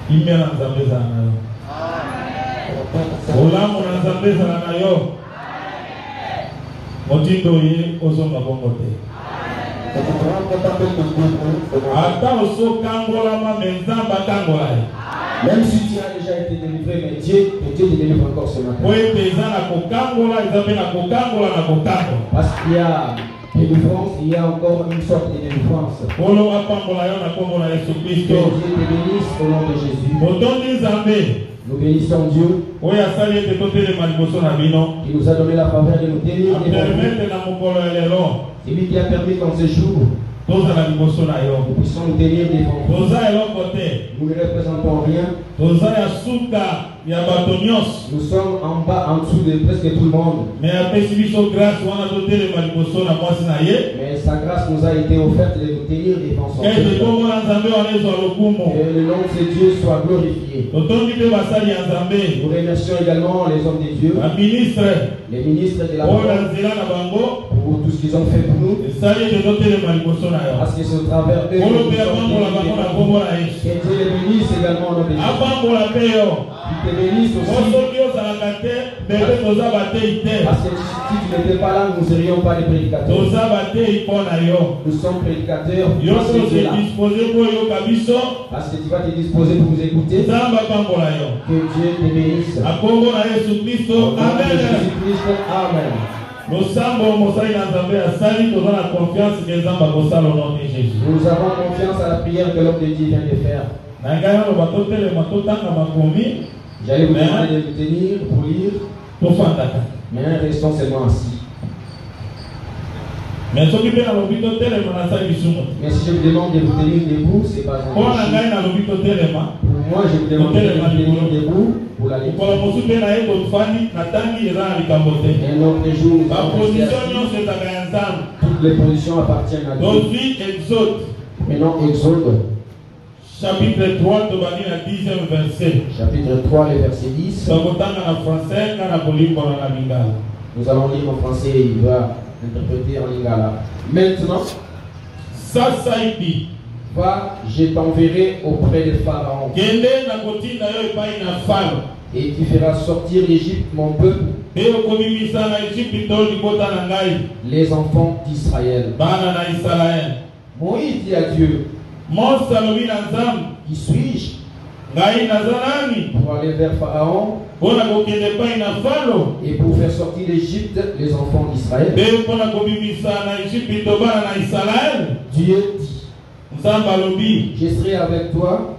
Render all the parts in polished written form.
Kimia na Nzambe za na yo. Olamu na Nzambe za na yo. Motindo ye ozonga bongo te. Ata oso kangola ma menzamba kangola. Même si tu as déjà été délivré, mais Dieu te délivre encore ce matin. Parce qu'il y a délivrance, il y a encore une sorte de délivrance. Que Dieu te bénisse au nom de Jésus. Nous bénissons Dieu qui nous a donné la faveur de nous tenir. C'est lui qui a permis qu'en ce jour nous puissions nous tenir devant vous. Nous ne représentons rien. Nous sommes en bas, en dessous de presque tout le monde. Mais sa grâce nous a été offerte de nous tenir devant son peuple. Que le nom de Dieu soit glorifié. Nous remercions également les hommes de Dieu, les ministres de la parole, pour tout ce qu'ils ont fait pour nous. Parce que c'est au travers d'eux que Dieu les bénisse également au nom de Dieu. Il te bénisse aussi. Parce que si tu n'étais pas là, nous ne serions pas les prédicateurs. Nous sommes prédicateurs. Parce que tu vas te disposer pour nous écouter. Que Dieu te bénisse. Amen. Nous avons confiance à la prière que l'homme de Dieu vient de faire. J'allais vous demander de vous tenir pour lire. Mais restons seulement assis. Mais si je vous demande de vous tenir debout, c'est pas un Pour moi, je vous demande de vous tenir debout pour la lecture. Un autre jour, nous toutes les positions appartiennent à Dieu. Maintenant, Exode. Chapitre 3, tu vas lire le 10e verset. Chapitre 3, le verset 10. Nous allons lire en français et il va interpréter en lingala. Maintenant, va, je t'enverrai auprès de Pharaon. Et tu feras sortir d'Égypte mon peuple, les enfants d'Israël. Moïse dit à Dieu, qui suis-je pour aller vers Pharaon et pour faire sortir d'Égypte les enfants d'Israël? Dieu dit, je serai avec toi,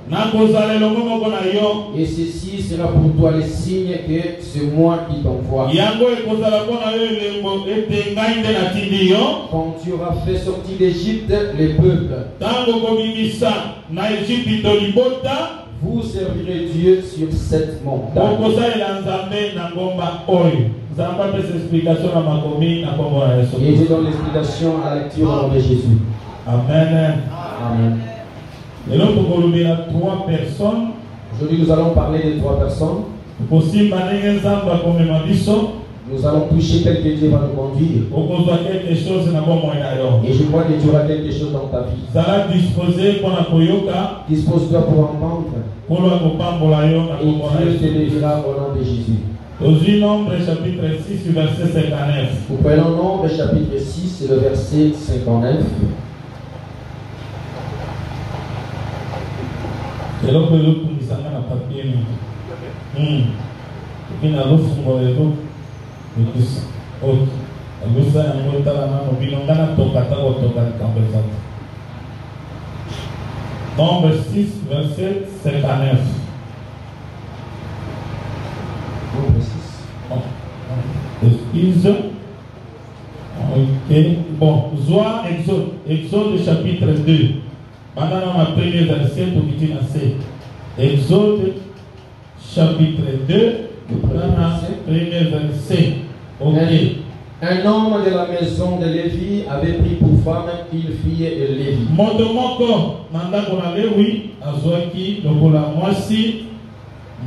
et ceci sera pour toi le signe que c'est moi qui t'envoie. Quand tu auras fait sortir d'Égypte les peuples, vous servirez Dieu sur cette montagne. Et je donne l'explication à la lecture au nom de Jésus. Amen. Amen. Aujourd'hui, nous allons parler de 3 personnes. Nous allons toucher tel que Dieu va nous conduire. Et je crois que tu auras quelque chose dans ta vie. Dispose-toi pour entendre. Et Dieu te bénira au nom de Jésus. Nombre chapitre 6, verset 59. Nous prenons Nombre chapitre 6, le verset 59. C'est là que nous sommes en papier. Et nous avons fait Nombre 6, verset 59. Nombre 6. Excuse. Ok. Bon, Zoa, Exode chapitre 2. Maintenant, ma première verset pour qu'il y ait Exode chapitre 2. Premier verset. Ok. Un homme de la maison de Lévi avait pris pour femme une fille de Lévi. Motomoko, manda kona Lewi, azwaki lokola mwasi,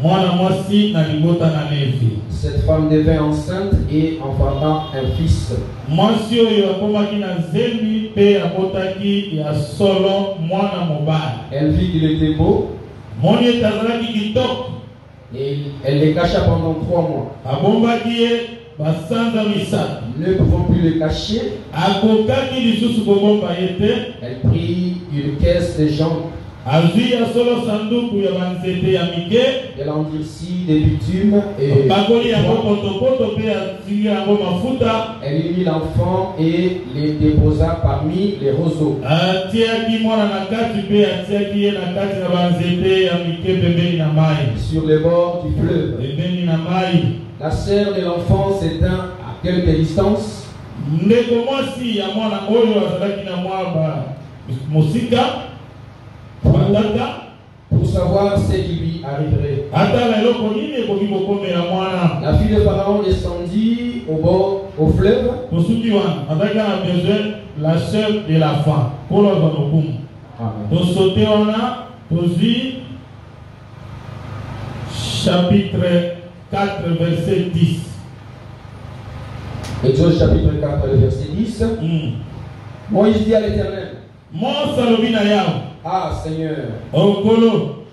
mwana mwasi na libota na Levi. Cette femme devint enceinte et enfanta un fils. Mwasi oyo akomaki na zemi pe abotaki ya solo mwana mobali. Elle vit qu'il était beau. Et elle les cacha pendant 3 mois. Ne pouvant plus le cacher, elle prit une caisse de janvier. Elle endurcit des bitumes et elle y mit l'enfant et les déposa parmi les roseaux. Sur les bords du fleuve. La sœur de l'enfant s'éteint à quelque distance. Pour savoir ce qui lui arriverait. La fille de Pharaon descendit au fleuve. La sœur de la femme. Chapitre 4, verset 10. Exode chapitre 4, verset 10. Moïse dit à l'Éternel: Ah Seigneur,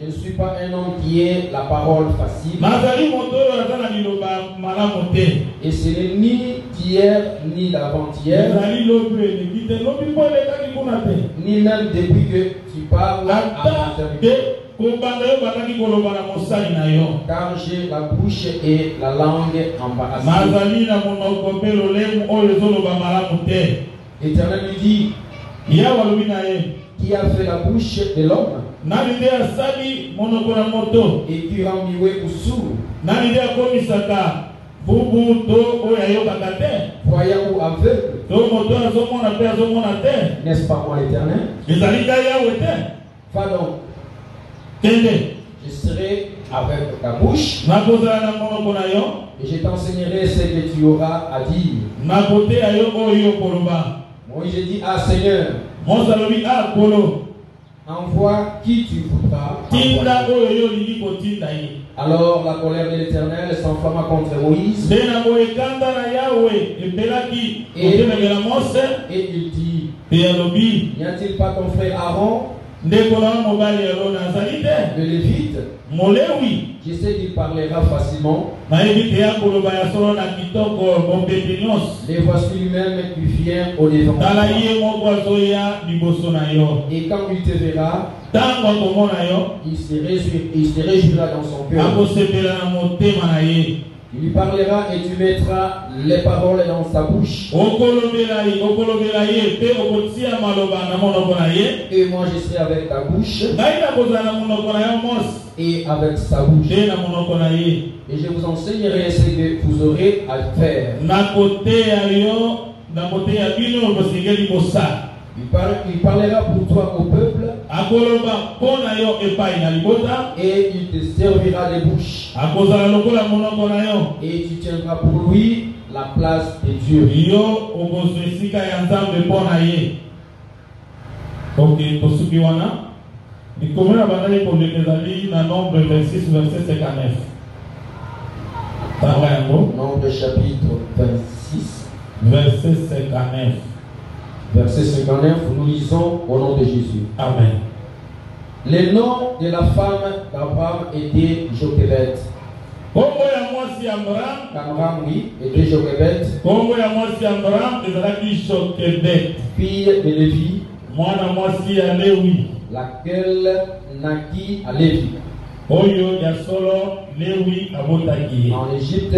je ne suis pas un homme qui ait la parole facile. Et ce n'est ni d'hier ni d'avant-hier, ni même depuis que tu parles à mon serviteur. Car j'ai la bouche et la langue embarrassées. L'Éternel lui dit: Qui a fait la bouche de l'homme? Et qui rend muet ou sourd? Voyant ou aveugle? N'est-ce pas moi l'Éternel? Va donc. Je serai avec ta bouche et je t'enseignerai ce que tu auras à dire. Moïse dit: Ah Seigneur, envoie qui tu voudras. Alors la colère de l'Éternel s'enflamma contre Moïse. Et il dit: N'y a-t-il pas ton frère Aaron, le Lévite? Je sais qu'il parlera facilement. Et voici lui-même qui vient au devant. Et quand il te verra, il se réjouira dans son cœur. Il lui parlera et tu mettras les paroles dans sa bouche. Et moi je serai avec ta bouche et avec sa bouche. Et je vous enseignerai ce que vous aurez à faire. Il parlera pour toi au peuple et il te servira de bouche. Et tu tiendras pour lui la place de Dieu. Ok, pour ceux qui ont il commence à parler pour les Kézali dans Nombre 26, verset 59. Nombre chapitre 26, verset 59. Verset 59, nous lisons au nom de Jésus. Amen. Le nom de la femme d'Abraham était Jochebed. Amram, oui, était Jochebed. Fille de Lévi, laquelle naquit à Lévi. En Égypte,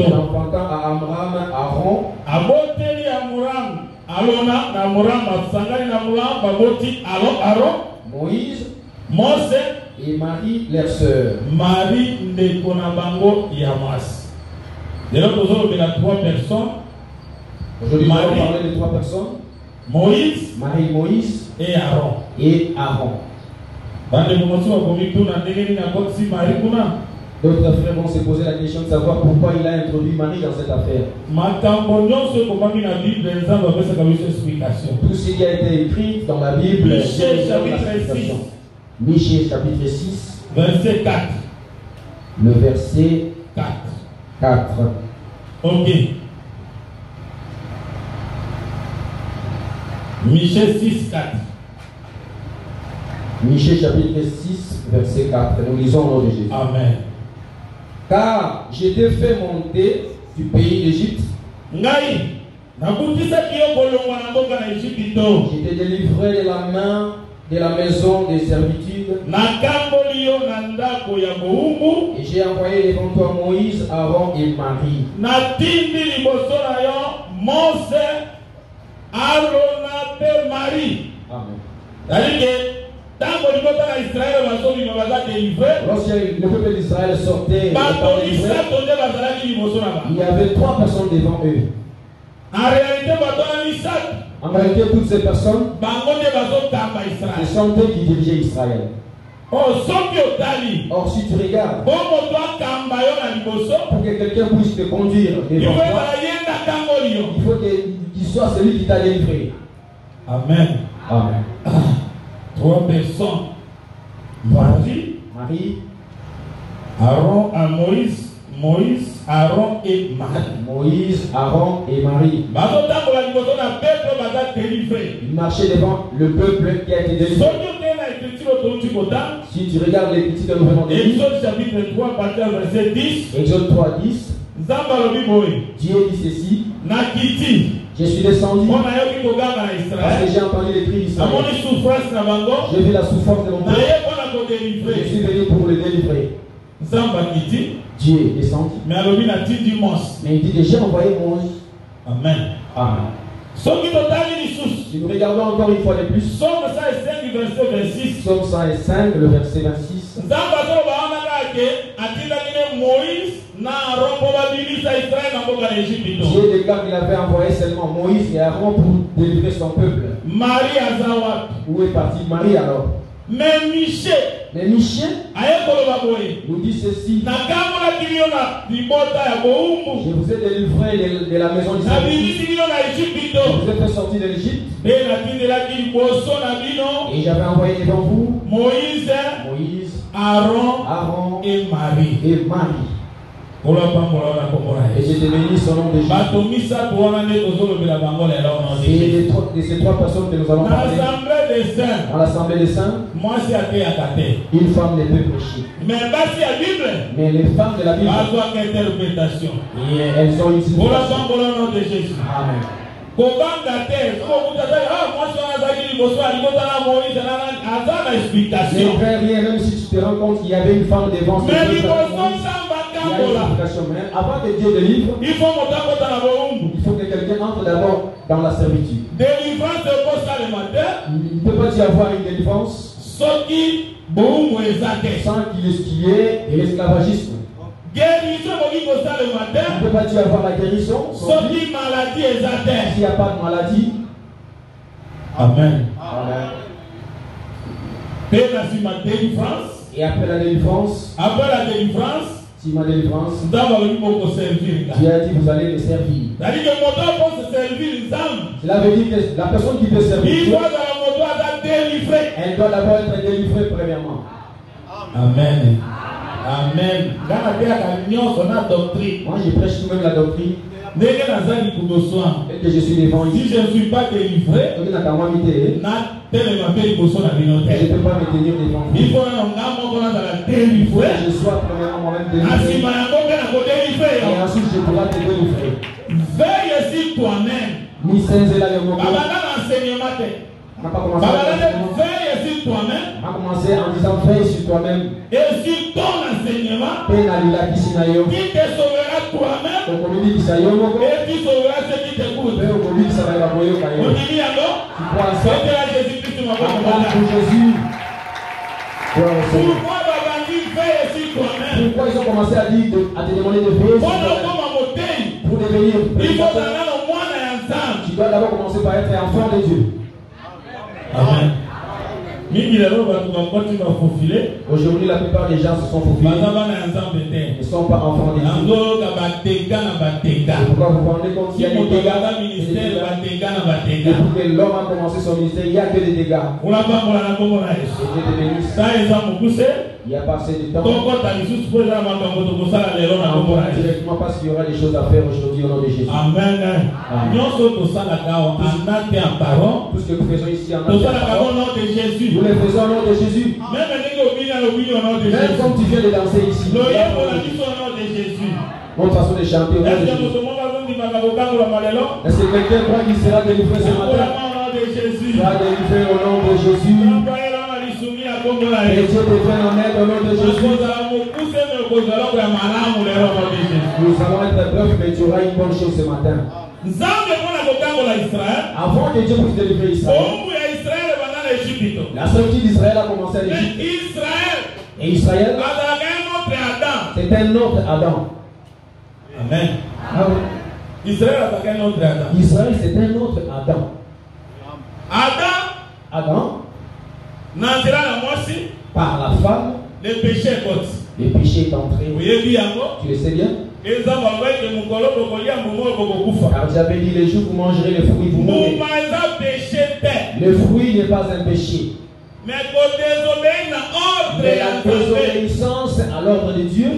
enfantant à Amram, Aaron, Moïse et Marie, leur sœur. Marie de Konabango Yamas. De l'autre côté, il y a 3 personnes. Aujourd'hui, nous allons parler de 3 personnes. Moïse, Marie, Moïse et Aaron. D'autres frères vont se poser la question de savoir pourquoi il a introduit Marie dans cette affaire. Tout ce qui a été écrit dans la Bible, Michée chapitre 6, verset 4. Le verset 4. Ok. Michée 6, 4. Michée chapitre 6, verset 4. Nous lisons au nom de Jésus. Amen. Car j'ai été fait monter du pays d'Égypte. J'étais délivré de la main de la maison des servitudes. Et j'ai envoyé devant toi Moïse, Aaron et Marie. Amen. Lorsque le peuple d'Israël sortait, il y avait 3 personnes devant eux. En réalité, toutes ces personnes, ce sont eux qui dirigeaient Israël. Or, si tu regardes, pour que quelqu'un puisse te conduire devant toi, il faut qu'il soit celui qui t'a délivré. Amen. Amen. 3 personnes. Marie, Aaron, Moïse, Aaron et Marie. Moïse, Aaron et Marie. Ils marchaient devant le peuple qui a été délivré. Si tu regardes les petits de Nouveau Monde, Exode chapitre 3, partir verset 10. Exode 3, 10. Dieu dit ceci. Je suis descendu parce que j'ai entendu les cris d'Israël. J'ai vu la souffrance de mon peuple. Je suis venu pour le délivrer. Dieu est descendu. Mais il dit que j'ai envoyé Moïse. Amen. Amen. Si nous regardons encore une fois de plus, Psaume 105, le verset 26. Dieu déclare qu'il avait envoyé seulement Moïse et Aaron pour délivrer son peuple. Marie Azawat. Où est partie Marie alors? Mais Michée nous dit ceci. Je vous ai délivré de la maison d'Israël. Je vous ai fait sortir de l'Égypte. Et j'avais envoyé devant vous Moïse, Aaron et Marie. Et je te bénis son nom de Jésus. Et de ces 3 personnes que nous allons parler dans l'assemblée des saints, une femme ne peut prêcher. Mais les femmes de la Bible, elles ont une signification. Amen. Mais frère, même si tu te rends compte qu'il y avait une femme devant ce peuple, mais avant que Dieu délivre, il faut que quelqu'un entre d'abord dans la servitude. Il ne peut pas y avoir une délivrance sans qu'il y ait l'esclavagisme. Il ne peut pas y avoir la guérison s'il n'y a pas de maladie. Amen. Amen. Et après la délivrance, si ma délivrance, Dieu a dit vous allez me servir. Cela veut dire que la personne qui peut servir, elle doit d'abord être délivrée premièrement. Amen. Amen. Moi je prêche tout-même la doctrine. Et que je suis devant ici. Si je ne suis pas délivré, je ne peux pas me tenir devant vous. Il faut que je sois premièrement moi-même délivré. Et ensuite je pourrai te délivrer. Veille sur toi-même. On n'a pas commencé veille sur toi-même. On a commencé en disant veille sur toi-même. Et sur ton enseignement, qui te sauvera toi-même. Et tu sauveras ceux qui t'écoutent. On dit alors, c'était à Jésus-Christ qui m'a pour Jésus. Pourquoi Babandi veille sur toi-même? Pourquoi ils ont commencé à te demander de veiller sur toi-même? Pour devenir. Il faut aller au moins ensemble. Tu dois d'abord commencer par être enfant de Dieu. Amen. Aujourd'hui, la plupart des gens se sont faufilés. Ils ne sont pas enfants de Dieu. Pourquoi vous vous rendez compte qu'il y a des dégâts? Depuis que l'homme a commencé son ministère, il n'y a que des dégâts. Il n'y a pas assez de temps. Directement parce qu'il y aura des choses à faire aujourd'hui au nom de Jésus. Amen. Tout ce que nous faisons ici en nom de Jésus. Nous les faisons au nom de Jésus. Même comme tu viens de danser ici. Notre façon de chanter au nom de Jésus. Est-ce que quelqu'un croit qu'il sera délivré ce matin? Sera délivré au nom de Jésus. Et Dieu te fait en aide au nom de Jésus. Nous allons être preuves que tu auras une bonne chose ce matin. Avant que Dieu puisse délivrer Israël, la sortie d'Israël a commencé à l'Égypte. Et Israël, c'est un autre Adam. Amen. Ah oui. Israël c'est un autre Adam. Israël, c'est un autre Adam. Adam, par la femme, le péché est entré. Tu le sais bien? Car j'avais dit les jours où vous mangerez le fruit, vous mourrez. Le fruit n'est pas un péché. Mais la désobéissance à l'ordre de Dieu,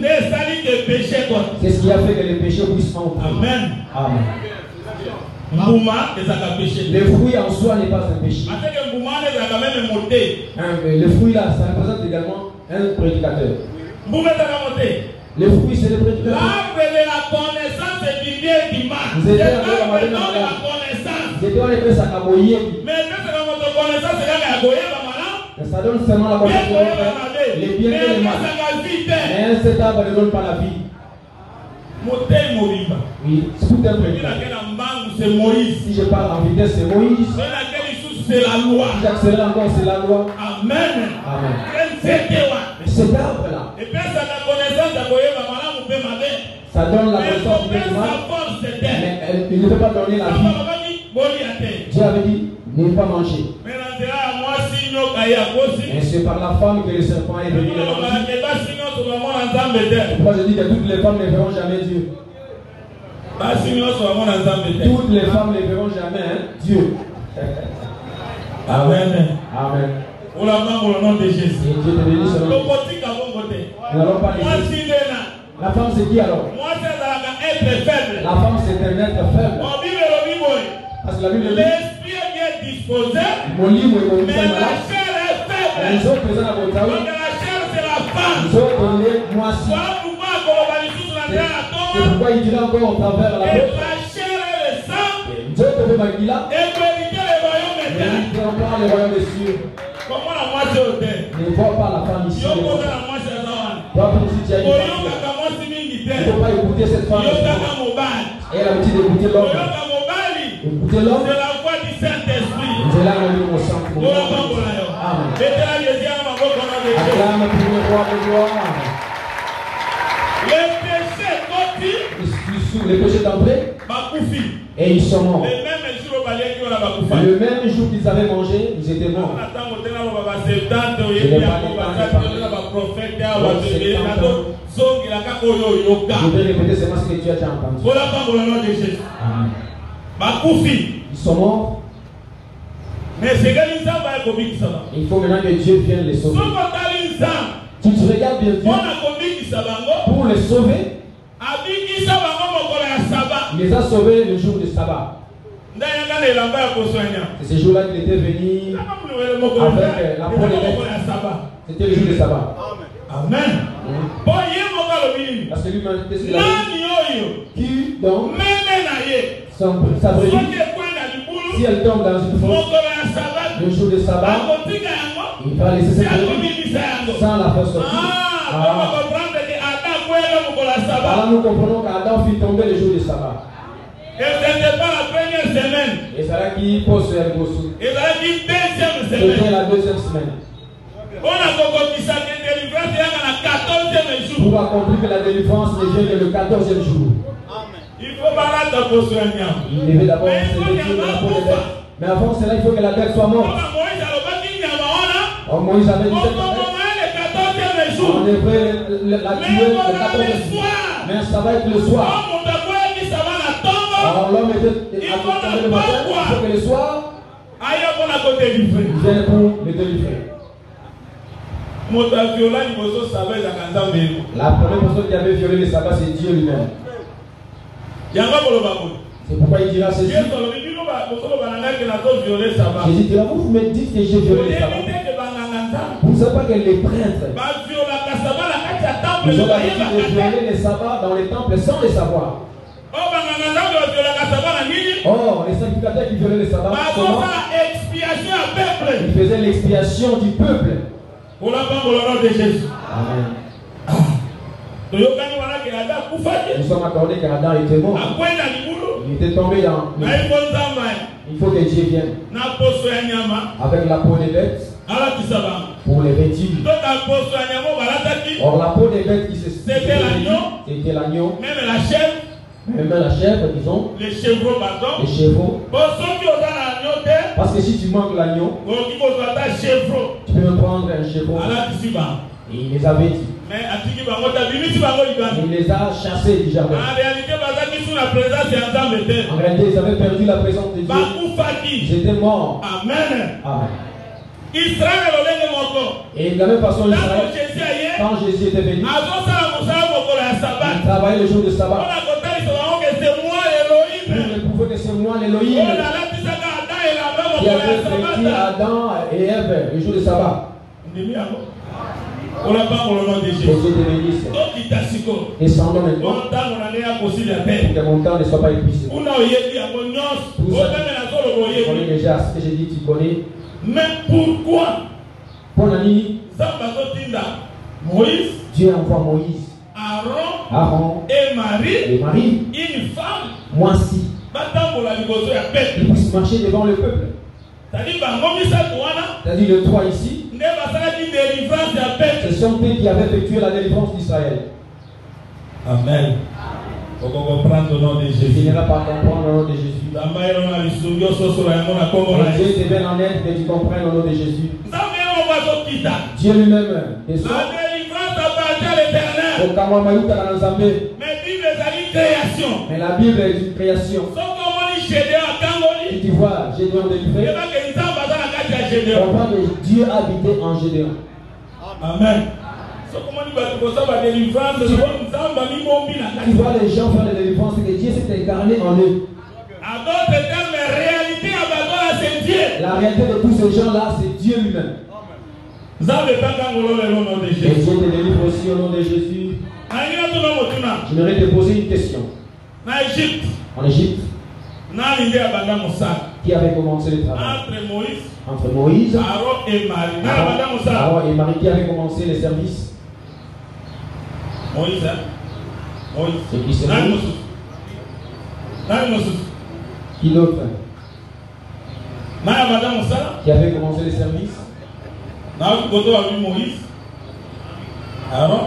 c'est ce qui a fait que le péché puisse entrer. Amen. Amen. Le fruit en soi n'est pas un péché. Le fruit là, ça représente également un prédicateur. Le fruit, c'est le prédicateur. L'arbre de la connaissance du bien et du mal. Vous êtes l'arbre de la connaissance. Vous êtes dans les mais ça donne seulement la connaissance. Les biens et les mal. Mais cet arbre ne donne pas la vie. Oui, c'est tout un prédicateur. C'est Moïse. Si je parle en vitesse, c'est Moïse. C'est la loi. Si j'accélère encore, c'est la loi. Amen. Amen. Cet arbre-là, ça donne la connaissance du mal, mais il ne peut pas donner la vie. Dieu avait dit, ne pas manger. Et c'est par la femme que le serpent est venu le manger. Pourquoi je dis que toutes les femmes ne verront jamais Dieu? Toutes les femmes ne verront jamais Dieu. Amen. Amen. Au nom de Jésus. Et Dieu te bénisse. Nous n'allons pas laisser. La femme c'est qui alors? La femme c'est un être faible. Parce que la Bible dit l'esprit est bien disposé, mon livre est mon mais la chair est faible. Les autres présents à votre Donc la chair c'est la femme. Les autres les moissis. C'est pourquoi il dira encore au travers la porte. La chair et le sang. Dieu te fait Magila. Et méditer les royaumes éternels. Et encore les royaumes des cieux. Comment la moitié au terre? Ne vois pas la femme ici. Yo pose la moitié à ça. Toi pour si tu as une il ne faut pas écouter cette femme. Et elle a l'habitude d'écouter l'homme. Écoutez l'homme. C'est la voix du Saint-Esprit. C'est là où on sent pour Amen. Acclame pour le roi de gloire. Les péchés d'entrée. Et ils sont morts. Le même jour qu'ils avaient mangé, ils étaient morts. Je vais répéter seulement ce que tu as déjà entendu. Ils sont morts. Mais il faut maintenant que Dieu vienne les sauver. Tu te regardes bien Dieu pour les sauver. Il les a sauvés le jour de sabbat. C'est ce jour-là qu'il était venu avec la peau de bête. C'était le jour de sabbat. Amen. Parce que lui-même était ce qu'il a dit. Qui donc sa brebis, si elle tombe dans une fosse le jour de sabbat, il va laisser cette brebis sans la faire sortir. Alors nous comprenons qu'Adam fut tombé le jour de sabbat. Et ce n'était pas la première semaine. Et c'est là qu'il pose sur le gossou. Et c'est la deuxième semaine. C'était la deuxième semaine. On a compris que la délivrance est la 14e jour. Pour accomplir que la délivrance ne vient que le 14e jour. Il faut pas la soignant. Il devait d'abord se détruire la peau de bête. Mais avant cela, il faut que la bête soit morte. Moïse avait dit on devrait la tuer le 14e jour. Mais ça va être le soir. Alors l'homme était à le matin, il faut que le soir, il vient pour le délivrer. La première personne qui avait violé le sabbat, c'est Dieu lui-même. C'est pourquoi il dira ceci. Jésus dira, vous me dites que j'ai violé le sabbat. Vous ne savez pas que les prêtres, ils ont l'habitude de violer les sabbats dans les temples sans les savoir. Oh, les sacrificateurs qui violaient les sabbats, ils faisaient l'expiation du peuple. Amen. Nous sommes accordés qu'Adam était mort. Il était tombé dans. Il faut que Dieu vienne avec la peau des bêtes pour les vêtir. Or, la peau des bêtes qui c'était l'agneau, même la chèvre, disons. Les chevaux, pardon. Les chevaux. Parce que si tu manques l'agneau, tu peux me prendre un chevaux. Et il les avait dit. Il les a chassés du jardin. En réalité, ils avaient perdu la présence de Dieu. Ils étaient morts. Amen. Amen. Et de la même façon, Israël, quand Jésus était venu, il travaillait le jour de sabbat. Il prouvait que c'est moi l'Élohim qui avait créé Adam et Ève le jour de sabbat. On n'a pas pour le nom de Jésus. Descendons maintenant. Pour que mon temps ne soit pas épuisé. Vous connaissez déjà ce que j'ai dit, tu connais. Mais pourquoi Moïse, Dieu envoie Moïse, Aaron et Marie, une femme, Moïse, ils puissent marcher devant le peuple. C'est-à-dire le 3 ici, ce sont eux qui avaient effectué la délivrance d'Israël. Amen. Il faut comprendre le nom de Jésus. Il n'ira pas comprendre le nom de Jésus. Dieu te vient en aide, mais tu comprends le nom de Jésus. Dieu lui-même descend. Mais la Bible est une création. Si tu vois Gédéon délivré, comprends que Dieu habitait en Gédéon. Amen. Tu vois les gens faire les délivrances, c'est que Dieu s'est incarné en eux. La réalité de tous ces gens-là, c'est Dieu lui-même. Et Dieu te délivre aussi au nom de Jésus. J'aimerais te poser une question. En Égypte, qui avait commencé le travail? Entre Moïse, Aaron et Marie, qui avait commencé les services? Moïse. C'est qui c'est Moïse? Qui d'autre? Qui avait commencé les services? Moïse. Aaron.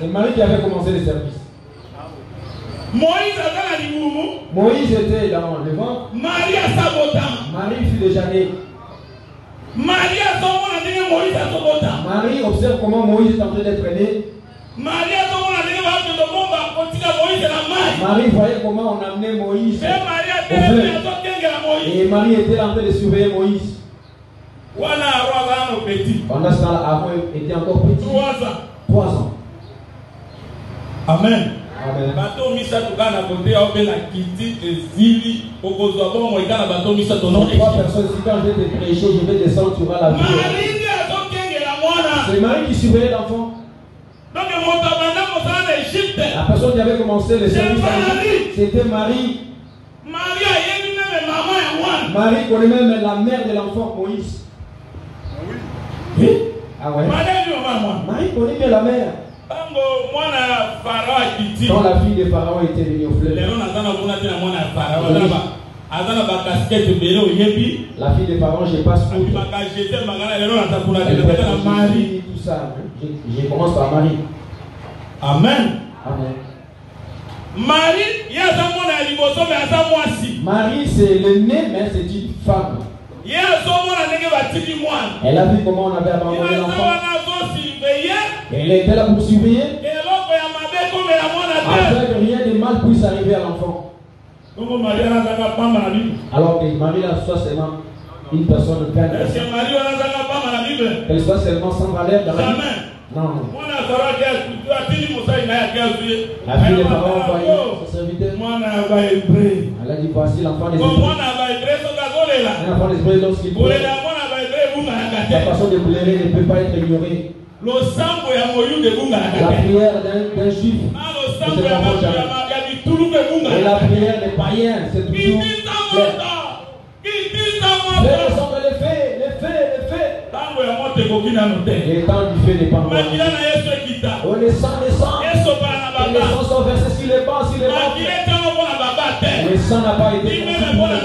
C'est Marie qui avait commencé les services. Moïse était dans le ventre. Marie fut déjà née. Marie observe comment Moïse est en train d'être né. Marie voyait comment on amenait Moïse au fleuve. Et Marie était en train de surveiller Moïse. Pendant ce temps-là, Aaron était encore petit. 3 ans. Amen. Amen. Trois personnes, si quand je vais te prêcher, je vais descendre, tu auras la vie. C'est Marie qui surveillait l'enfant. La personne qui avait commencé le service, c'était Marie. Marie connaît même la mère de l'enfant, Moïse. Oui. Ah ouais. Marie connaît bien la mère. Quand la fille de Pharaon était venue au fleuve, la fille de Pharaon, je passe pour tout ça. Je commence par Marie. Amen. Amen. Marie, c'est le nez, mais c'est une femme. Elle a vu comment on avait abandonné l'enfant. Elle était là pour surveiller, afin que rien de mal puisse arriver à l'enfant. Alors que Marie là soit seulement une personne calme. Qu'elle soit seulement sans valeur dans la vie. Non. La fille de Pharaon envoyait son serviteur. Elle a dit voici l'enfant des Hébreux. Un enfant d'Israël, lorsqu'il pleure, sa façon de pleurer ne peut pas être ignorée. La prière d'un juif ne se comprend jamais. Et la prière des païens, c'est toujours clair. Les sont les faits. Les temps du feu n'est pas encore. Oh, les sangs. Les sangs sont versés sur les bancs, Le sang n'a pas été versé pour les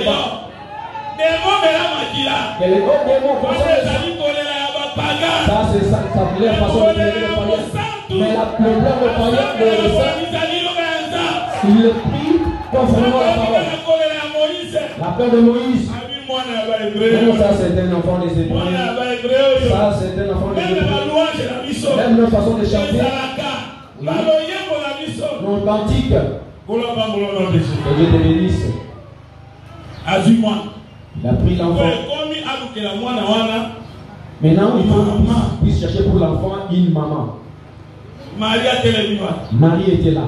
bancs. Et les autres démons concernent ça, c'est sa façon de pleurer le païen. Mais le pleur le païen, le sang, il le prie conformément à la parole. La peur de Moïse. Ça, c'est un enfant des Hébreux. Ça, c'est un enfant des Hébreux. Même notre façon de chanter. Nos cantiques. Que Dieu te bénisse. Il a pris l'enfant. Maintenant, il faut qu'on puisse chercher pour l'enfant une maman. Marie était là.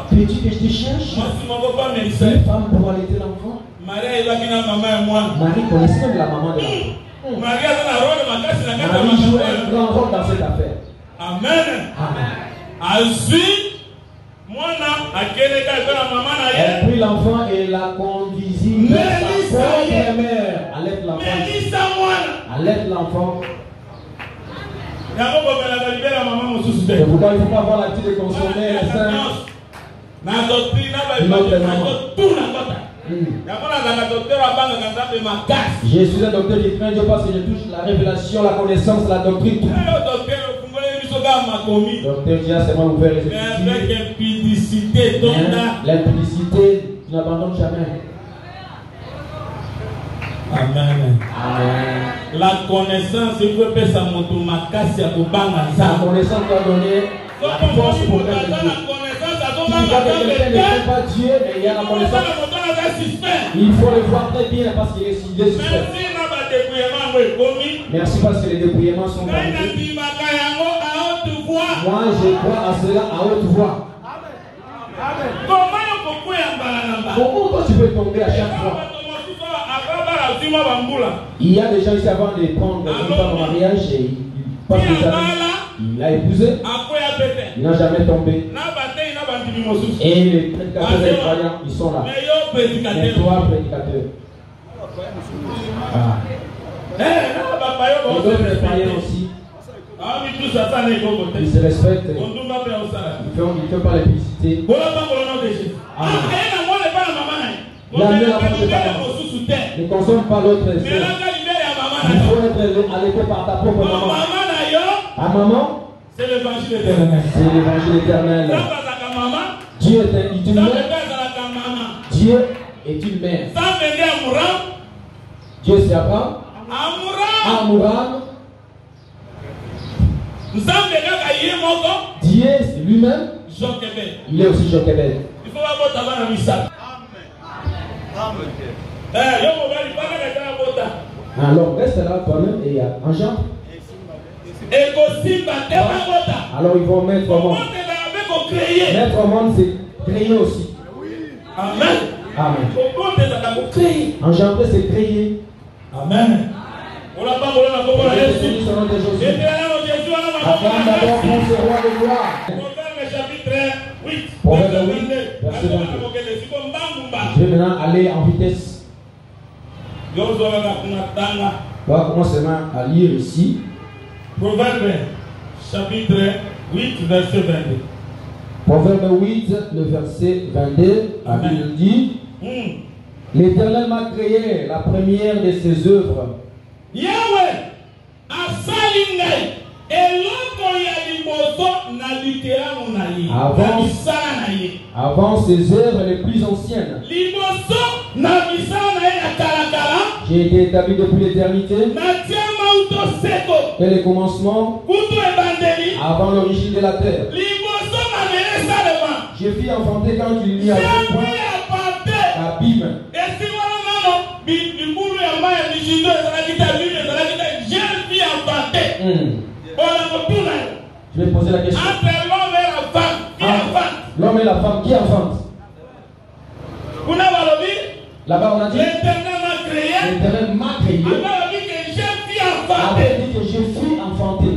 Peux-tu que je te cherche? Une femme pour allaiter l'enfant. Marie connaissait même la maman de l'enfant. Marie joue un grand rôle dans cette affaire. Amen. Elle prit l'enfant et la conduisit vers sa propre mère. Allaite l'enfant. C'est pourquoi il ne faut pas avoir l'habitude de consommer les seins. Je suis un docteur qui craint Dieu parce que je touche la révélation, la connaissance, la doctrine. Docteur Dia, c'est moi ouvert les impudicité. L'impudicité, tu n'abandonnes jamais. Amen. La connaissance, il peut faire ça. La connaissance doit donner la force pour faire Dieu. Tu vois que quelqu'un ne fait pas Dieu, mais il y a la connaissance. Il faut le voir très bien parce qu'il est suspect. Merci parce que les dépouillements sont terminés. Moi, je crois à cela à haute voix. Comment toi tu peux tomber à chaque fois? Il y a des gens ici avant de prendre une femme en mariage et il a épousé. Il n'a jamais tombé. Et les prédicateurs des croyants, ils sont là. Mais toi, prédicateur. Et d'autres païens aussi. Ils se respectent. Ils ne font pas la publicité. Amen. L'année avant de ne consomme pas l'autre. Il faut être allaité par ta propre maman. À maman, c'est l'évangile éternel. C'est l'évangile éternel. Dieu est une mère. Dieu est une mère. Dieu c'est Abraham. Amouram. Dieu c'est lui-même. Il est aussi Jochebed. Il faut avoir ta main à Missa. Alors reste là toi-même et en Jean. Alors ils vont mettre au monde. Mettre au monde c'est créer aussi. Amen. Amen. En Jean c'est créer. Amen. Avant d'abord prendre ce roi de gloire. Proverbe 8, verset 22. Je vais maintenant aller en vitesse. On va commencer à lire ici. Proverbe chapitre 8, verset 22. Proverbe 8, le verset 22. La Bible dit: L'Éternel m'a créé la première de ses œuvres. Yahweh a salingai. Avant ses œuvres les plus anciennes, j'ai été établi depuis l'éternité, et les commencements avant l'origine de la terre. Je fis enfanter quand il n'y avait point d'abîme. Je vais poser la question. Entre l'homme et la femme, qui enfante? L'homme et la femme, qui enfante? Là-bas, on a dit l'Éternel m'a créé. L'Éternel m'a créé. Alors, on dit que je suis enfanté. Après, il dit que je suis enfanté.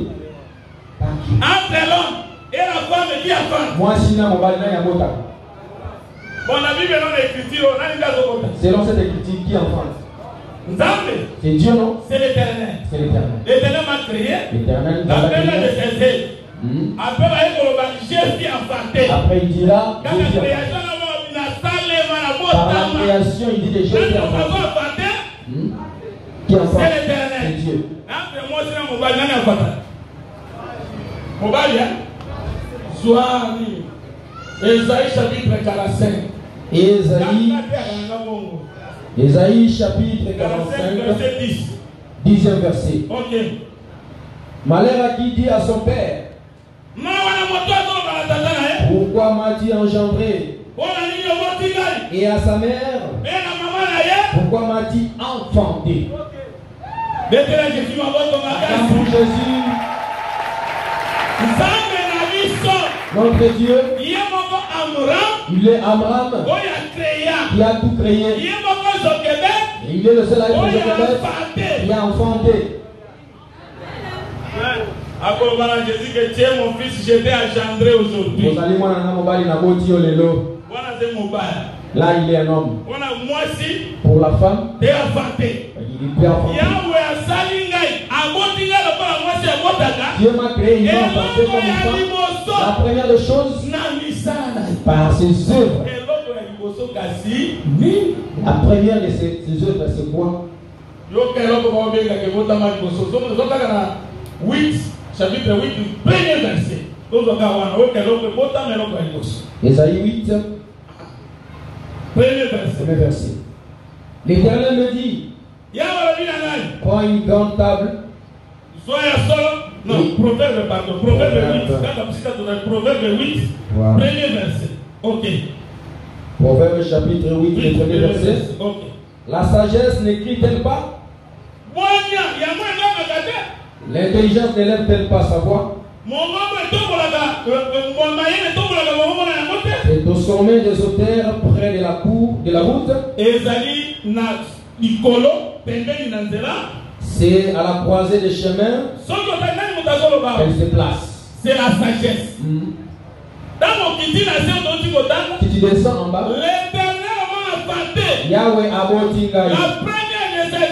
Entre l'homme et la femme qui enfante. Moi, sinon, mon balai n'a pas. Bon, la Bible est dans l'écriture, on a une case au côté. Selon cette écriture, qui enfante? C'est Dieu, non? C'est l'Éternel. C'est l'Éternel. L'Éternel m'a créé. L'Éternel La m'a première de créé. ses ailes. Après, je suis enfanté. Après, il dira Quand la création par la création, il dit que je suis enfanté. Qui enfante? C'est l'Éternel. C'est Dieu. Après moi, c'est mon bal, n'en enfant. Mon bal, Soani. Esaïe chapitre 45. Esaïe chapitre 45, verset 10. 10e verset. Ok. Malheur à qui dit à son père, pourquoi m'as-tu engendré? Et à sa mère, pourquoi m'as-tu enfanté? Jésus, notre Dieu, il est Amram qui a tout créé. Et il est le seul à être qui a enfanté. Jésus que tu es mon fils, je t'ai engendré aujourd'hui. Là, il est un homme. Moi aussi, pour la femme, t'es enfanté. Dieu m'a créé, il m'a enfanté comme une femme. La première des choses, par ses œuvres. La première de ses œuvres, c'est quoi? 8, chapitre 8, premier verset. Esaïe 8, premier verset. L'Éternel me dit, prends une grande table. Soyez solo. Non, proverbe, pardon. Proverbe 8. Proverbe 8, premier verset. Ok. Proverbe chapitre 8, le premier verset. Ok. La sagesse n'écrit-elle pas? L'intelligence n'élève-t-elle pas sa voix? C'est au sommet des auteurs près de la cour, de la route. C'est à la croisée des chemins qu'elle se place. C'est la sagesse. Si tu descends en bas, l'Éternel m'a enfanté. Yahweh a bâti la première de ses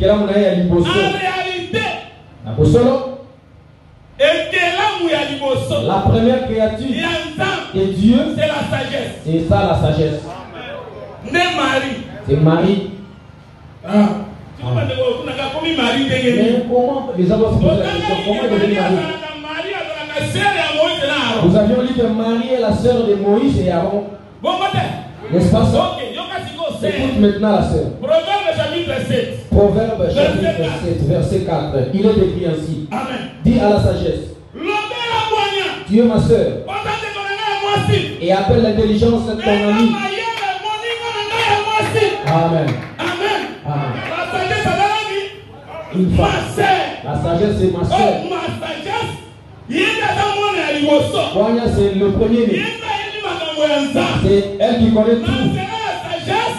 œuvres. En réalité, la première créature de Dieu, c'est la sagesse. C'est ça la sagesse. C'est Marie. Mais comment les hommes se posent la question? Comment est devenue Marie? Nous avions lu que Marie est la sœur de Moïse et Aaron. N'est-ce pas ça? Écoute maintenant la sœur. Proverbe chapitre 7. Proverbe chapitre 7, verset 4. Il est écrit ainsi. Amen. Dis à la sagesse, Dieu ma sœur, et appelle l'intelligence de ton ami. Amen. Amen. Amen. Une femme. La sagesse c'est ma sœur. Ma sagesse. C'est le premier né. C'est elle qui connaît tout.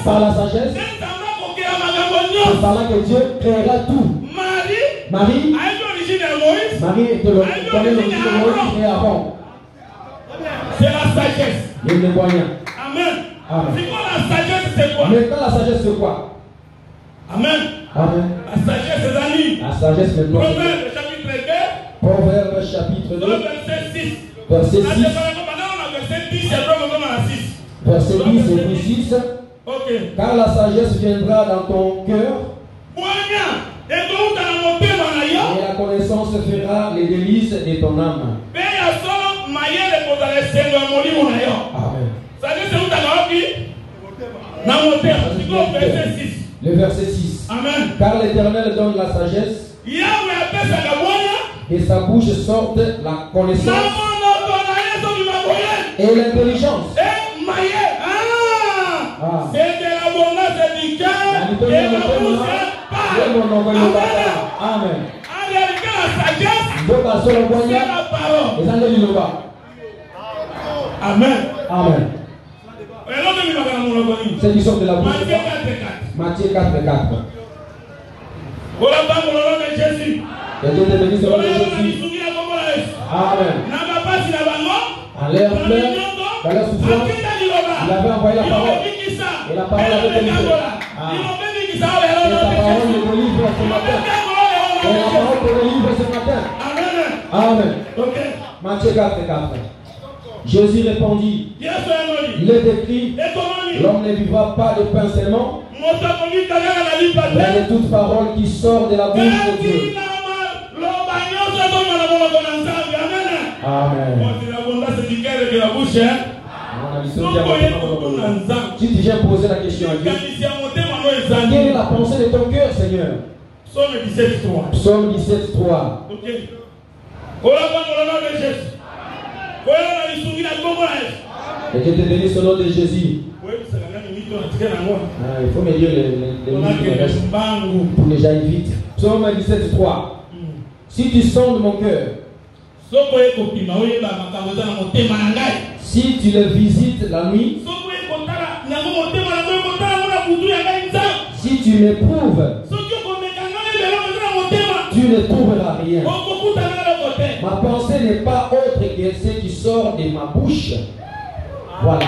Par la sagesse, c'est par là que Dieu créera tout. Marie est connaît l'origine de Moïse et Aaron. C'est la sagesse. Il est moyen. Amen. Amen. C'est quoi la sagesse, c'est quoi? Maintenant la sagesse c'est quoi? Amen. Amen. La sagesse c'est amis. La sagesse maintenant. Proverbe chapitre 2. Proverbe chapitre 2. Verset 6. Verset 6. Verset 10 et puis 6. Okay. Car la sagesse viendra dans ton cœur. Et la connaissance fera les délices de ton âme. Amen. Le verset 6. Amen. Car l'Éternel donne la sagesse. Et sa bouche sorte la connaissance et l'intelligence. C'est de l'abondance du cœur et la bouche parle. Amen. En réalité, la sagesse, c'est la parole. Amen. Amen. Ceux qui sortent de la bouche. Matthieu 4, 4. Que Dieu te bénisse au nom de Jésus. Amen. En l'air plein, dans leur souffrance, il avait envoyé la parole. Et la parole avait été livrée. Et ta parole me délivre ce matin. Et la parole te délivre ce matin. Amen. Matthieu 4, 4. Jésus répondit, il est écrit, l'homme ne vivra pas de pain seulement, mais de toute parole qui sort de la bouche de Dieu. Amen. Si tu viens poser la question à Dieu, quelle est la pensée de ton cœur, Seigneur? Psaume 17, 3. Et que te bénisse au nom de Jésus. Il faut me dire les minutes pour que j'aille vite. Psaume 17, 3. Si tu sondes mon cœur, si tu le visites la nuit, si tu m'éprouves, tu ne trouveras rien. Ma pensée n'est pas autre que ce qui sort de ma bouche. Voilà.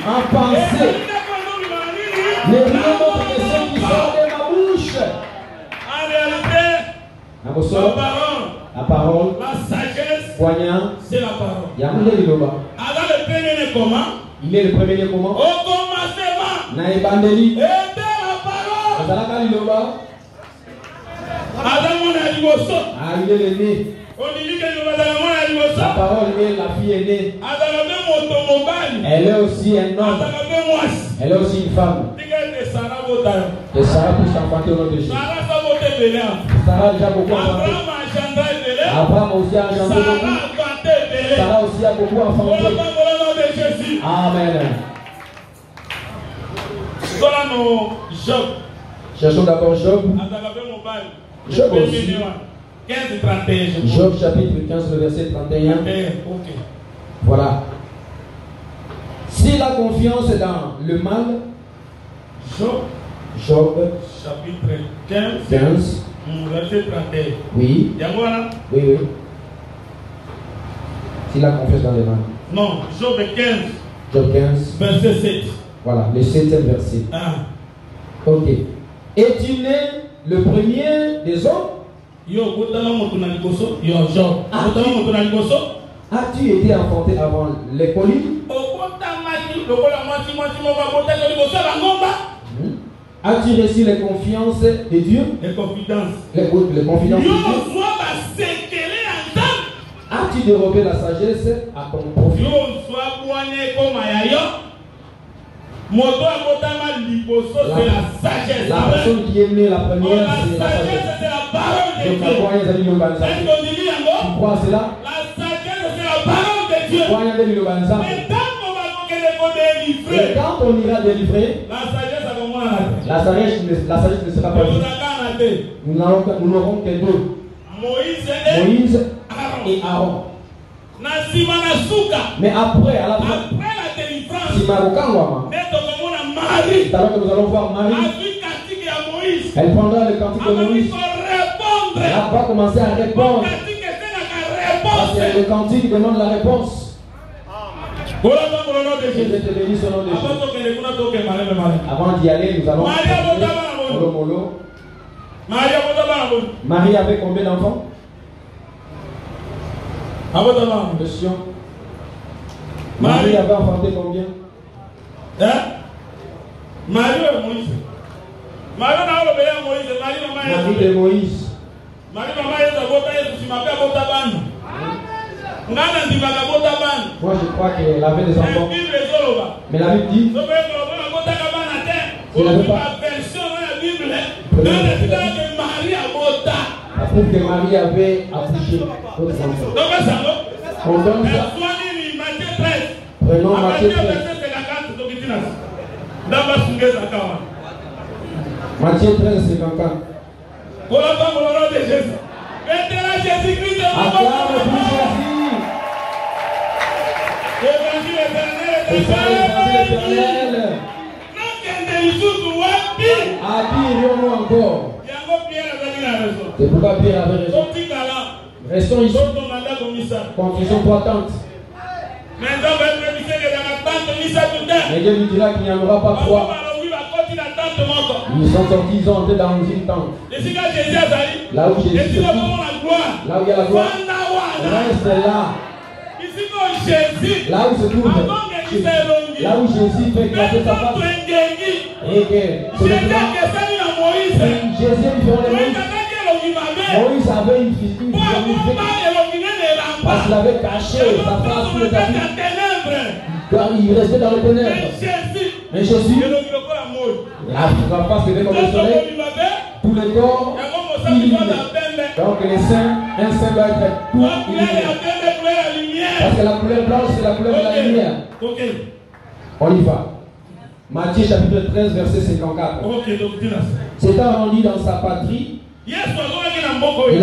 En pensée n'est rien autre que ce qui sort de ma bouche. La parole, la sagesse, poignard, c'est la parole. Il est le premier né comment? Au commencement. Naïbandeli. Il est le né. La parole est la fille aînée. Elle est aussi un homme. Elle est aussi une femme. Et Sarah peut s'enfanter au nom de Jésus. Sarah a déjà beaucoup enfanté. Abraham aussi a enfanté beaucoup. Sarah aussi a beaucoup enfanté. Amen. Cherchons d'abord Job. Job aussi. Job chapitre 15, le verset 31. Voilà. S'il a confiance dans le mal, Job chapitre 15 verset 31. Oui. Oui. S'il a confiance dans le mal. Non, Job 15. Job 15. Verset 7. Voilà, le 7e verset. Ok. Es-tu né le premier des hommes? As-tu été enfanté avant les collines? As-tu reçu les confiances de Dieu? Les confidences de Dieu. As-tu dérobé la sagesse à ton profit? La personne qui est née la première, c'est la sagesse. C'est la parole de Dieu. Tu crois cela? La sagesse, c'est la parole de Dieu. Et quand on ira délivrer, la sagesse ne sera pas vue. Nous n'aurons que deux. Moïse et Aaron. Mais après, à la fin, c'est alors que nous allons voir Marie. Elle prendra le cantique de Moïse. Elle va commencer à répondre. Parce que le cantique demande la réponse. Je te bénis au nom de Jésus. Avant d'y aller, nous allons Molo. Marie avait combien d'enfants? Question. Marie avait enfanté combien? Marie de Moïse. Marie de Moïse. Moi je crois qu'elle avait des enfants. Mais la Bible dit qu'elle n'avait pas. La preuve que Marie avait accouché d'autres enfants. On donne ça. Prenons Matthieu 13. Matthieu 13, 54. Pour la femme au nom de Jésus. Acclame pour Jésus. l'Éternel. A dit encore. C'est pourquoi Pierre avait raison. Restons ici. Construisons 3 tentes. Mais Dieu lui dira qu'il n'y en aura pas 3. Ils sont sortis, ils ont entré dans une tente. Là où Jésus se trouve, là où il y a la gloire, reste là. Là où se trouve, là où Jésus fait éclater sa face. Et que c'est Jésus lui fait les Moïse avait une figure parce qu'il avait caché sa face sous le tapis. Car il restait dans les ténèbres. Mais Jésus, la face était comme le soleil, tous les corps illuminés. Donc les saints, un saint doit être tout illuminé. Parce que la couleur blanche, c'est la couleur de la lumière. On y va. Matthieu chapitre 13, verset 54. S'étant rendu dans sa patrie, il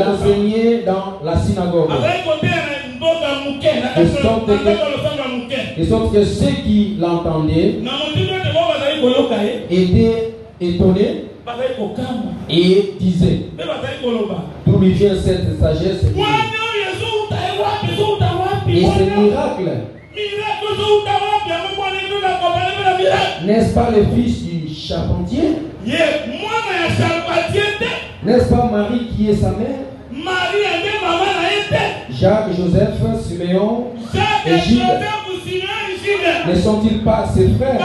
enseignait dans la synagogue. De sorte que ceux qui l'entendaient étaient étonnés et disaient: d'où lui vient cette sagesse et ce miracle? N'est-ce pas le fils du charpentier? N'est-ce pas Marie qui est sa mère? Jacques, Joseph, Siméon et Jude ne sont-ils pas ses frères?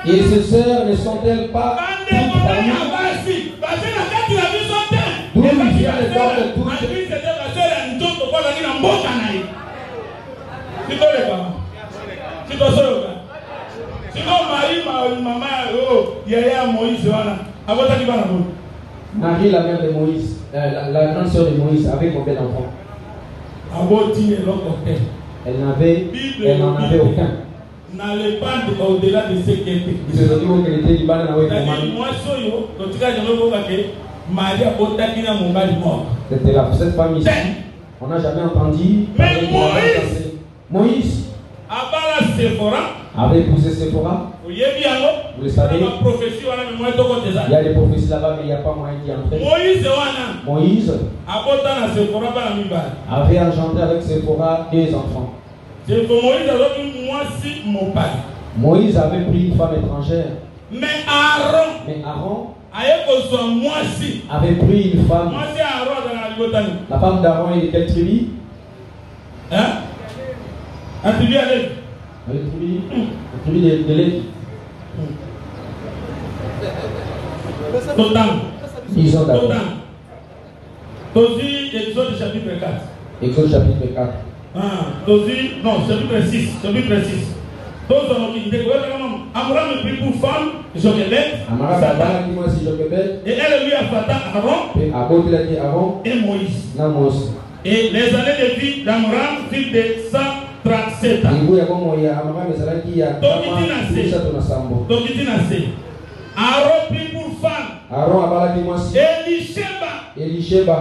Et ses sœurs ne sont-elles pas toutes parmi nous? D'où lui vient le corps de toutes? Marie, la mère de Moïse, la grande sœur de Moïse, avait combien d'enfants? Elle n'en avait aucun. N'allez pas au-delà de ce qu'elle était. C'était là, cette femme ici. On n'a jamais entendu. Mais Moïse avait épousé Séphora. Vous le savez. Il y a des prophéties là-bas, mais il n'y a pas moyen d'y entrer. Moïse avait engendré avec Séphora 2 enfants. Moïse avait pris une femme étrangère. Mais Aaron avait pris une femme. La femme d'Aaron est de quelle tribu? Un tribu à Lévi. La tribu de Lévi. Disons d'abord. Exode chapitre 4. Exode chapitre 4. Non, chapitre 6. Chapitre 6. Abraham prit pour femme Jochebed. Et elle lui a fait Aaron et Moïse. Et les années de vie d'Amram furent de 137 ans. Aaron prit pour femme Elisheba,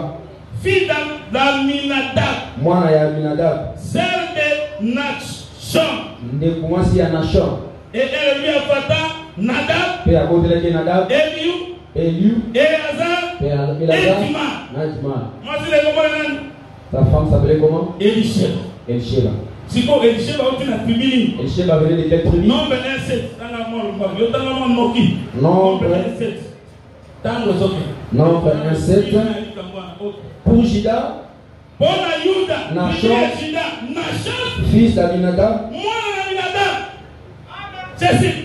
fille d'Aminadab, sœur de Nachshon. Et elle lui a fait Nadab, Eliu, Eleazar et Timar. Sa femme s'appelait comment? Elisheba. Si vous Elisheba vous dites la tribu. Elisheba venait de quelle tribu? Nombre 7. Nombre 7. Pour Juda, Nachshon, fils d'Aminadab. C'est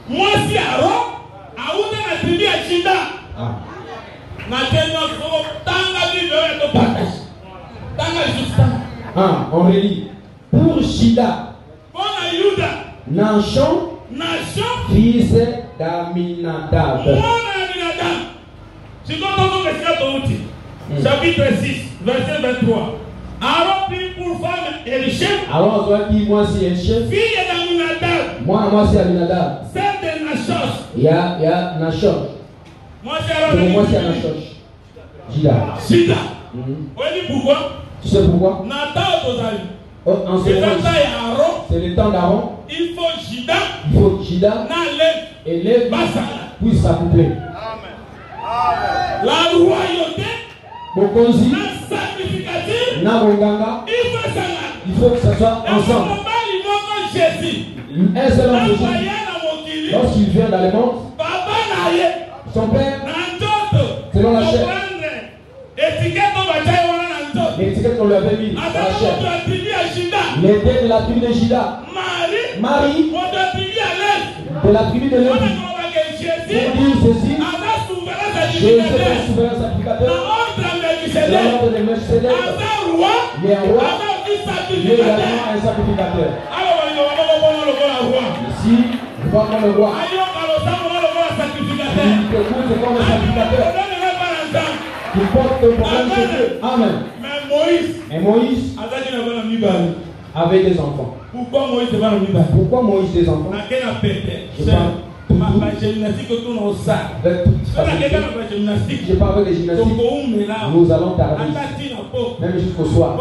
moi si Aaron a ouvert la tribu à Juda. On relit. Pour Juda, Nachshon, fils d'Aminadab. Chapitre 6, verset 23. Aaron prit pour femme Elisheba. Alors, toi qui moi si Elisheba. Fille d'Aminadab. Moi c'est Aminadab. Celle de Nachshon. Il y a Nachshon. Moi c'est Aaron. Moi c'est Nachshon. Judas. Judas. Oui, pourquoi? Tu sais pourquoi? C'est le temps d'Aaron. Il faut Judas et Lévi puissent s'accoupler. La royauté, Bokonzi, la sacrificature, Nabonganga, il faut que ça soit ensemble. Un seul homme de Jésus, lorsqu'il vient dans le monde, son père, selon la chair, l'étiquette qu'on lui avait mis dans la chair, l'était de la tribu de Judas, Marie, de la tribu de Lévi. Pour dire ceci, Jésus est un souverain sacrificateur, l'ordre de Melchizedek, il est un roi, il est également un sacrificateur. Ici, nous voyons le roi. Il écoute comme un sacrificateur. Il porte le problème chez Dieu. Amen. Et Moïse avait des enfants. Pourquoi Moïse des enfants? Je parle. Je parle des gymnastiques. Nous allons tarder, même jusqu'au soir.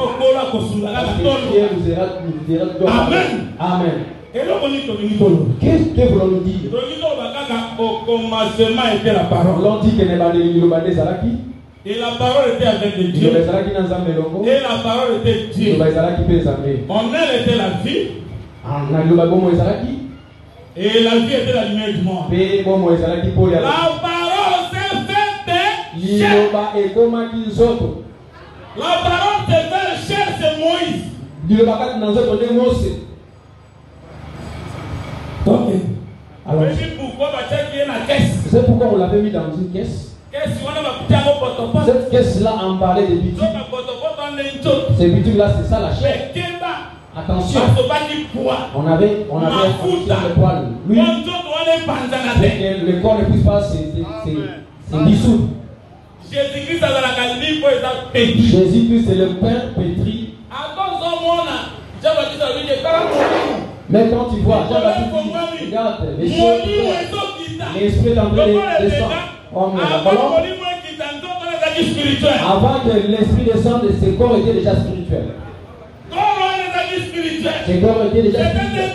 Amen. Amen. Qu'est-ce que voulons-nous dire? Au commencement était la parole. L'on dit que et la parole était avec Dieu. Et la parole était Dieu. En elle était la vie. Et la vie était la lumière du monde. La parole s'est faite chair. La parole s'est faite chair, c'est Moïse. Ok. Alors, c'est pourquoi on l'avait mis dans une caisse. Cette caisse-là emballée de bitume. Ces bitumes-là, c'est ça la chair. Attention. On avait le poil. Lui, le corps ne puisse pas se dissoudre. Jésus-Christ, c'est le pain pétri. Mais quand tu vois, regarde, l'esprit est en train de descendre. Avant que l'esprit descende, ce corps était déjà spirituel. Ce corps était déjà spirituel.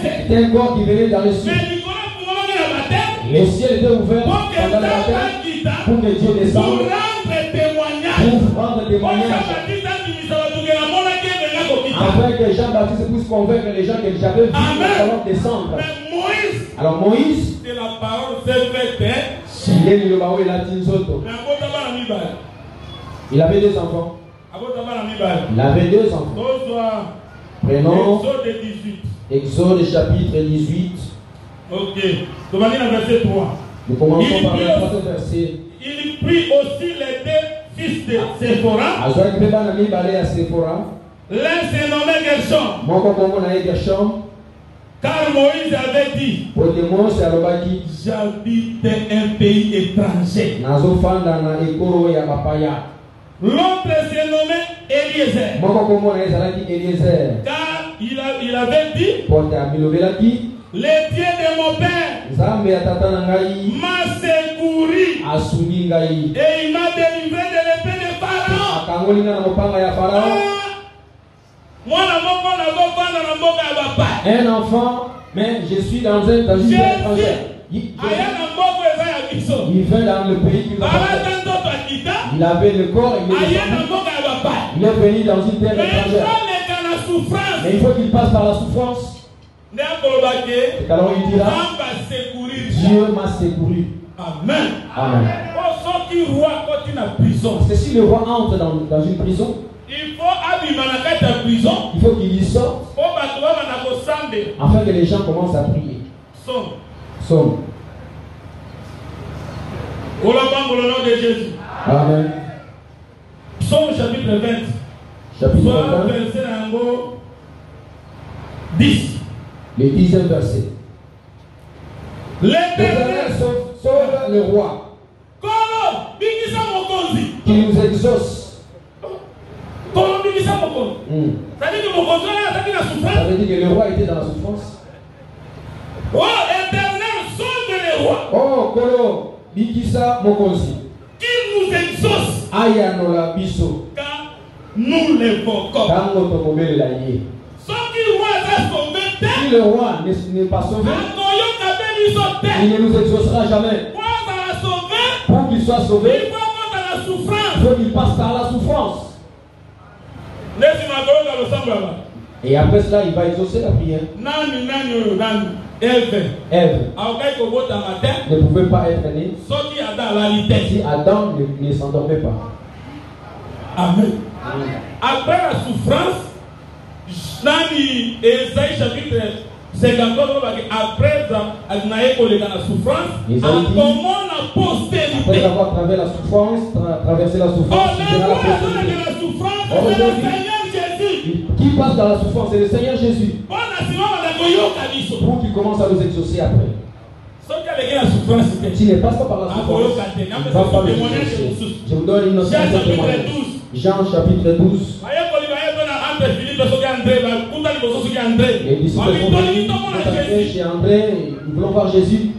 C'était un corps qui venait dans le ciel. Le ciel était ouvert pendant la terre pour que Dieu descende, pour rendre témoignage. Afin que Jean-Baptiste puisse convaincre les gens que j'avais vu la parole descendre. Alors Moïse, c'est la parole s'est faite. Il avait deux enfants. Il avait deux enfants. Prenons Exode chapitre 18. Ok. Nous commençons par le troisième verset. Il prit aussi les deux fils de Séphora. L'un s'est nommé Gershom. Car Moïse avait dit, j'habite un pays étranger. L'autre s'est nommé Eliezer. Car il avait dit, les pieds de mon père m'a secouru et il m'a délivré de l'épée de Pharaon. Un enfant, mais je suis dans une terre étrangère. Il vient dans le pays qui appartient. Il avait le corps, il est venu dans une terre étrangère. Mais il faut qu'il passe par la souffrance. Et alors il dira, Dieu m'a secouru. Amen. Amen. Parce que si le roi entre dans une prison, il faut qu'il y sorte afin que les gens commencent à prier. Somme. Au nom de Jésus. Amen. Psaume chapitre 20. Chapitre 20. Verset 10. Le 10e verset. L'Éternel sauve le roi. Qui nous exauce. Ça veut dire que le roi était dans la souffrance. Oh, Éternel, sauve le roi. Oh, Kolo, Bikisa Mokonzi. Qui nous exauce. Quand nous l'évoquons. Si le roi n'est pas sauvé, il ne nous exaucera jamais. Pour qu'il soit sauvé, il faut qu'il passe par la souffrance. Et après cela, il va exaucer la prière. Ève ne pouvait pas être née si Adam ne s'endormait pas. Amen. Après la souffrance, Esaïe chapitre 53, après la souffrance, après avoir traversé la souffrance, il verra la postérité. Qui passe dans la souffrance, c'est le Seigneur Jésus. Pour qu'il commence à nous exaucer après. S'il ne passe pas par la souffrance, il ne va pas nous exaucer. Je vous donne une autre témoignage. Jean chapitre 12. Les disciples sont venus chez André, nous voulons voir Jésus.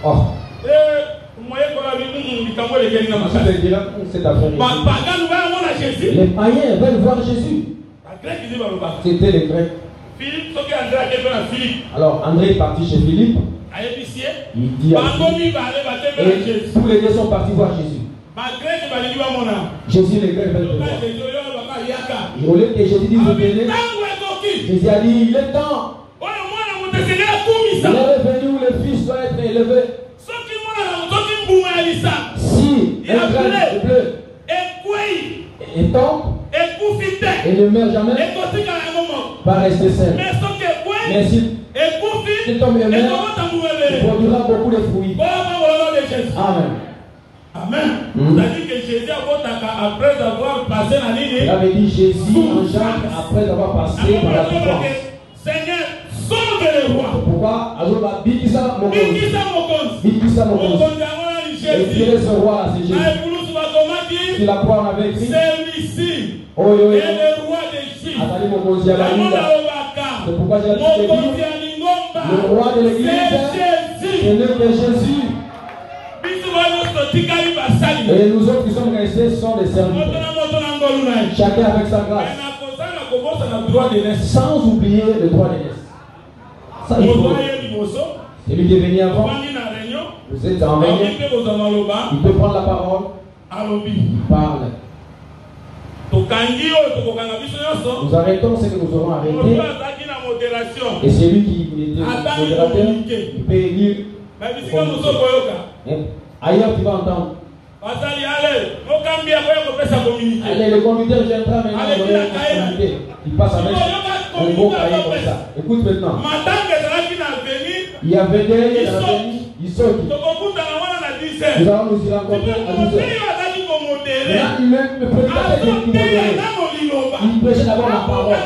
Oh. Les païens veulent voir Jésus. C'était les Grecs. Alors André est parti chez Philippe. Il dit à Philippe, et tous les deux sont partis voir Jésus. Jésus, les Grecs veulent te voir. Et au lieu que Jésus dise venez, Jésus a dit il est temps. Il est revenu où le Fils doit être élevé. Si un grain de bleu et tombe et ne meurt jamais, va rester seul. Mais s'il tombe et meurt, il produira beaucoup de fruits. Amen. Amen. C'est-à-dire que Jésus après avoir passé la ligne, il avait dit Jésus en Jacques après avoir passé par la souffrance. Seigneur, sauve le roi. Pourquoi? Et tirer ce roi, c'est Jésus. Si la croix on avait écrit, celui-ci est le roi d'Égypte. C'est pourquoi j'ai dit le roi de l'église, c'est le de Jésus. Et nous autres qui sommes restés sont des serviteurs. Chacun avec sa grâce. Sans oublier le droit d'aînesse. Ça, il faut. Celui qui est venu avant, vous êtes en réunion, il peut prendre la parole. Il parle. Nous arrêtons ce que nous aurons arrêté. Et celui qui était modérateur, il peut lire. Ailleurs, tu vas entendre. Allez, le conducteur viendra maintenant. Il passe avec un beau cahier comme ça. Écoute maintenant. Il y avait des ils sont. Nous allons nous y rencontrer à 12h. Là, le prédicateur qui modérait. Il prêchait d'abord la parole.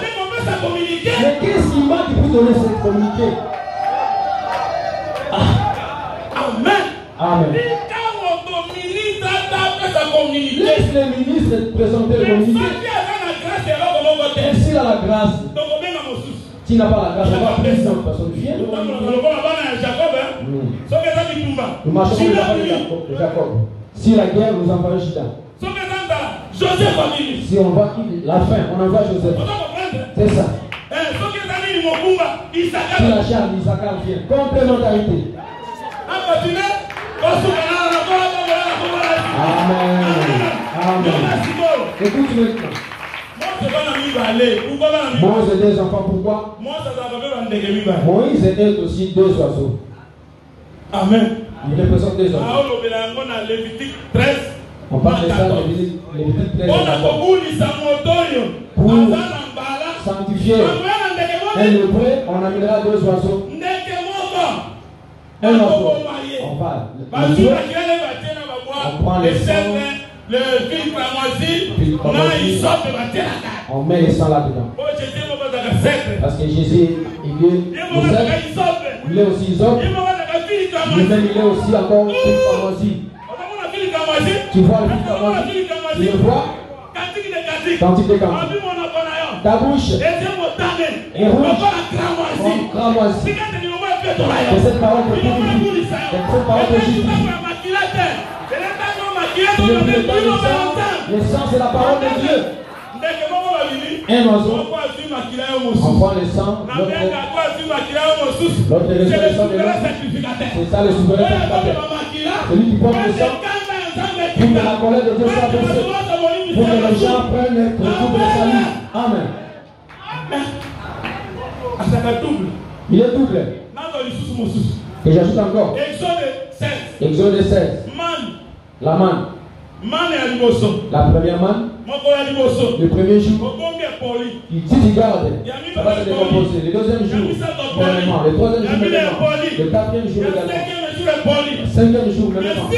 Mais qu'est-ce qui manque pour donner cette communiqué? Amen. Amen. Laisse les ministres présenter le communiqué. Et s'il a la grâce, s'il n'a pas la grâce, on va prendre cette personne. Viens. Nous marchons comme les enfants de Jacob. Si la guerre, nous envoyons Judas. Si on voit la fin, on envoie Joseph. C'est ça. Si la charge d'Isaacar vient, complémentarité. Amen. Amen. Écoute maintenant. Moïse et deux enfants, pourquoi? Moïse était aussi deux oiseaux. Amen. Il représente deux oiseaux. On parle de ça dans Lévitique 13. Pour sanctifier un lépreux, on amènera deux oiseaux. Un oiseau. On va. On prend les sang. On met les sang là-dedans. Parce que Jésus, il est aussi Isaac. Lui-même, il est aussi encore fils Kamosi. Tu vois le fils Kamosi? Tu le vois? Cantique de cantique. Ta bouche est rouge comme cramoisi. C'est cette parole de justice. C'est cette parole de justice. Le sang, c'est la parole de Dieu. Un oiseau, on prend le sang, l'autre reçoit le sang de l'autre. C'est ça le souverain sacrificateur. Celui qui porte le sang, pour que la colère de Dieu soit versée, pour que les gens prennent le double salut. Amen. Il est double. Et j'ajoute encore. Exode 16. La manne. La première manne. Le premier jour. Si tu gardes, ça va se décomposer. Le deuxième jour, également. Le troisième jour, également. Le quatrième jour, également. Le cinquième jour, également.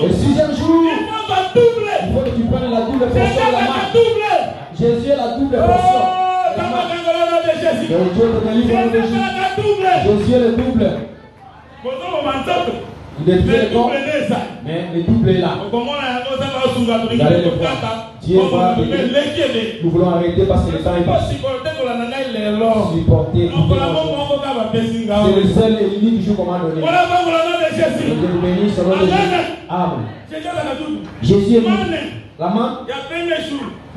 Le sixième jour, il faut que tu prennes la double portion de la manne. Jésus est la double portion. Dieu te délivre au Jésus. Jésus est le double. Il détruit le corps, mais le double est là. Vous allez le voir. Dieu va venir. Nous voulons arrêter parce que le temps est passé. Supporter. C'est le seul et l'unique jour qu'on m'a donné. Je vous bénis sur notre Jésus. Amen. Jésus est venu. La main.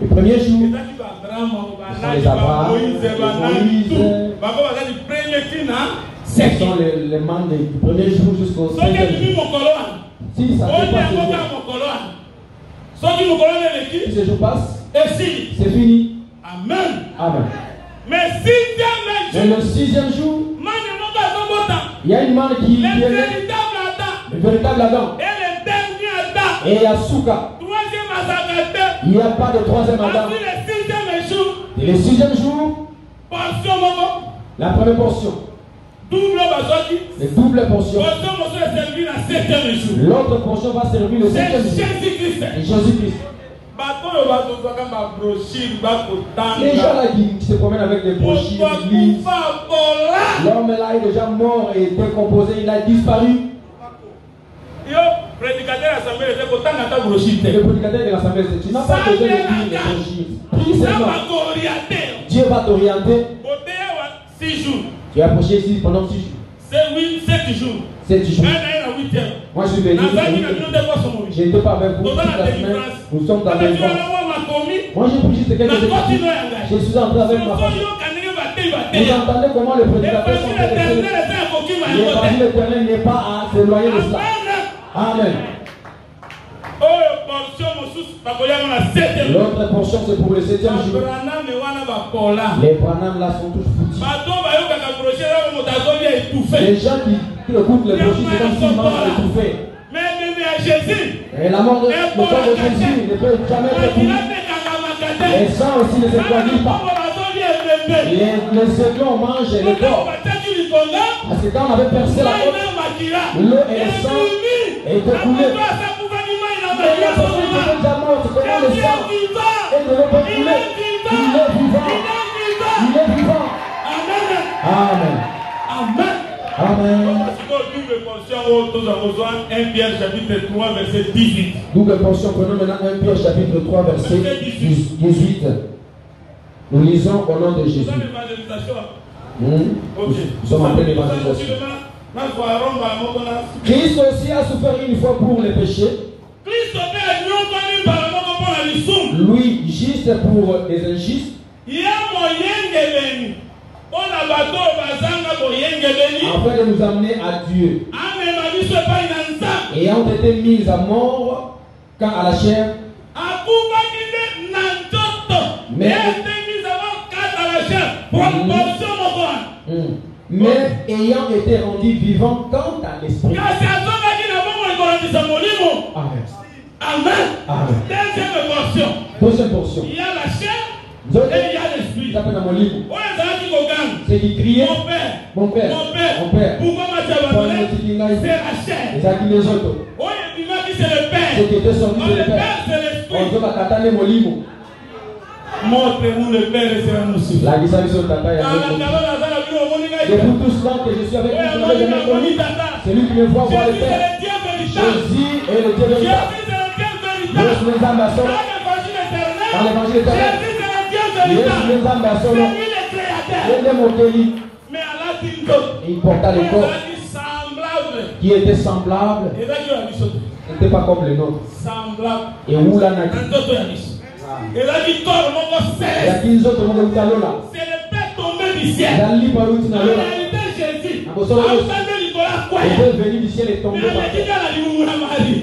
Le premier jour. Les Abraham, les Moïse. Ce sont les mains du premier jour jusqu'au 5e jour. Si ça ne passe pas, si ce jour passe, c'est fini. Amen. Amen. Mais le 6e jour, il y a une manne qui est le véritable Adam. Et il y a Souka. Il n'y a pas de 3e Adam. Et le 6e jour, la première portion. Les doubles portions. L'autre portion va servir le 7e jour. Jésus-Christ. Les gens là qui se promènent avec des brochures, l'homme là est déjà mort et décomposé, il a disparu. Le prédicateur de l'assemblée, tu n'as pas besoin de lire les brochures. Prie seulement. Dieu va t'orienter. Tu es approché ici pendant 6 jours. 7 jours. 7 jours. Moi je suis venu. Je n'étais pas avec vous toute la semaine. Nous sommes dans les vents. Moi j'ai pris juste quelques études. Je suis entré avec ma famille. Vous entendez comment le prédicateur sont l'évangile éternel n'est pas à s'éloigner de cela. Amen. L'autre portion c'est pour le 7e jour. Les Branham là sont tous foutus. Les gens qui écoutent les brochures, c'est comme s'ils mangent étouffé. Et la mort de corps de Jésus ne peut jamais être puni. Les sangs aussi ne se produisent pas. Les seconds mangent le corps. Parce que quand on avait percé la côte, l'eau et le sang étaient coulés. Mais la personne qui est déjà morte, comment le sang et de l'eau peut couler? Il est vivant. Il est vivant. Amen. Amen. Amen. Double portion, prenons maintenant 1 Pierre chapitre 3 verset 18. Nous lisons au nom de Jésus. Nous sommes en pleine évangélisation. Christ aussi a souffert une fois pour les péchés. Lui, juste pour les injustes. Afin de nous amener à Dieu. Ayant été mis à mort quand à la chair. Mais ayant été rendu vivant quant à l'esprit. Amen. Amen. Amen. Deuxième portion. Il y a la chair et il y a l'esprit. C'est qui criait. Mon père. Pourquoi c'est la chair. C'est qui les autres. C'est le père. C'est qui était sorti de le père. C'est l'esprit. Montrez-vous le père et c'est un aussi. La guisade sur tata. Et pour tout cela que je suis avec vous, je n'avais jamais connu. C'est lui qui me voit voir le père. Jésus est le Dieu véritable. Jésus les âmes à son nom. Dans l'évangile éternel. Jésus les âmes à son nom. Il est monté. Il porta le corps qui était semblable. Et n'était pas comme le nôtre. Et où la naki. Et là, il tombe mon Il y a qu'ils ont tombé au talon là. c'est le père tombé du ciel. Il a libre à l'outil En dans l'eau là. réalité, Jésus. Il est venu du ciel et tombé par terre.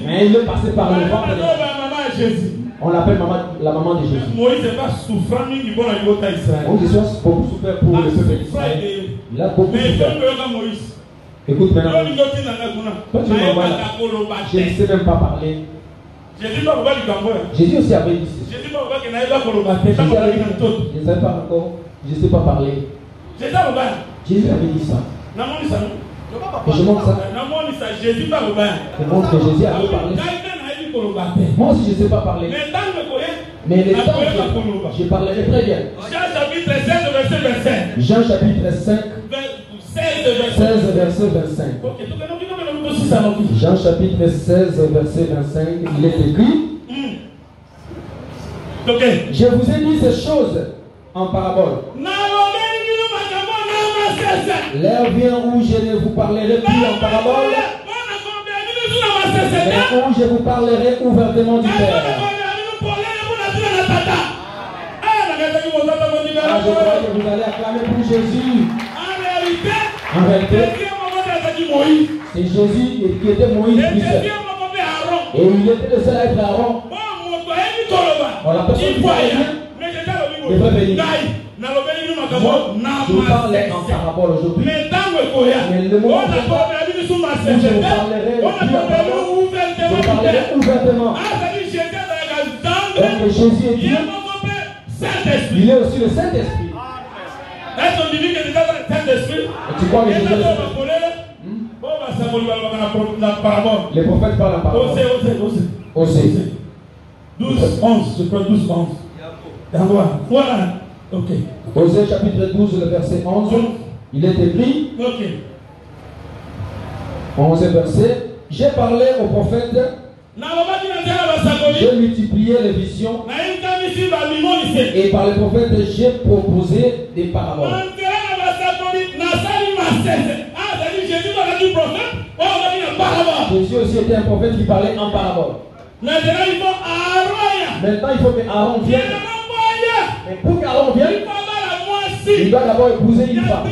Mais il est passé par le ventre. On l'appelle la maman de Jésus. Moïse n'est pas souffrant ni du bon à Israël. Moïse a beaucoup souffert pour le peuple d'Israël. Il a beaucoup souffert. Écoute maintenant. Toi, tu m'envoies là. Je ne sais même pas parler. Jésus aussi avait dit ceci. Jésus avait dit, je ne savais pas encore. Je ne sais pas parler. Jésus avait dit ça. Et je montre ça. Je montre que Jésus avait parlé. Moi aussi je ne sais pas parler. Mais les temps, je parlerai très bien. Jean chapitre 16, verset 25. Jean chapitre 5, 16, verset 25. Jean chapitre 16, verset 25, il est écrit. Je vous ai dit ces choses en parabole. L'heure vient où je ne vous parlerai plus en parabole, mais où je vous parlerai ouvertement du Père. Ah, je crois que vous allez acclamer pour Jésus. En réalité, c'est Jésus qui était Moïse lui seul. Et il était le seul à être Aaron. On la personne qui parlait bien devrait venir. Moi, je vous parlais en parabole aujourd'hui. Mais le moment où je vous parlerai plus en parabole, je vous parlerai ouvertement. Donc Jésus est Dieu. Il est aussi le Saint-Esprit. Et tu crois que Jésus est le Saint-Esprit? Les prophètes parlent en parabole. Osée. 12, 11, je crois 12, 11. Voilà. Ok. Osée chapitre 12, le verset 11. Il est écrit. Ok. 11 verset. J'ai parlé aux prophètes. J'ai multiplié les visions. Et par les prophètes, j'ai proposé des paraboles. Jésus aussi était un prophète qui parlait en parabole. Maintenant, il faut que Aaron vienne. Mais pour qu'Aaron vienne, il doit d'abord épouser une femme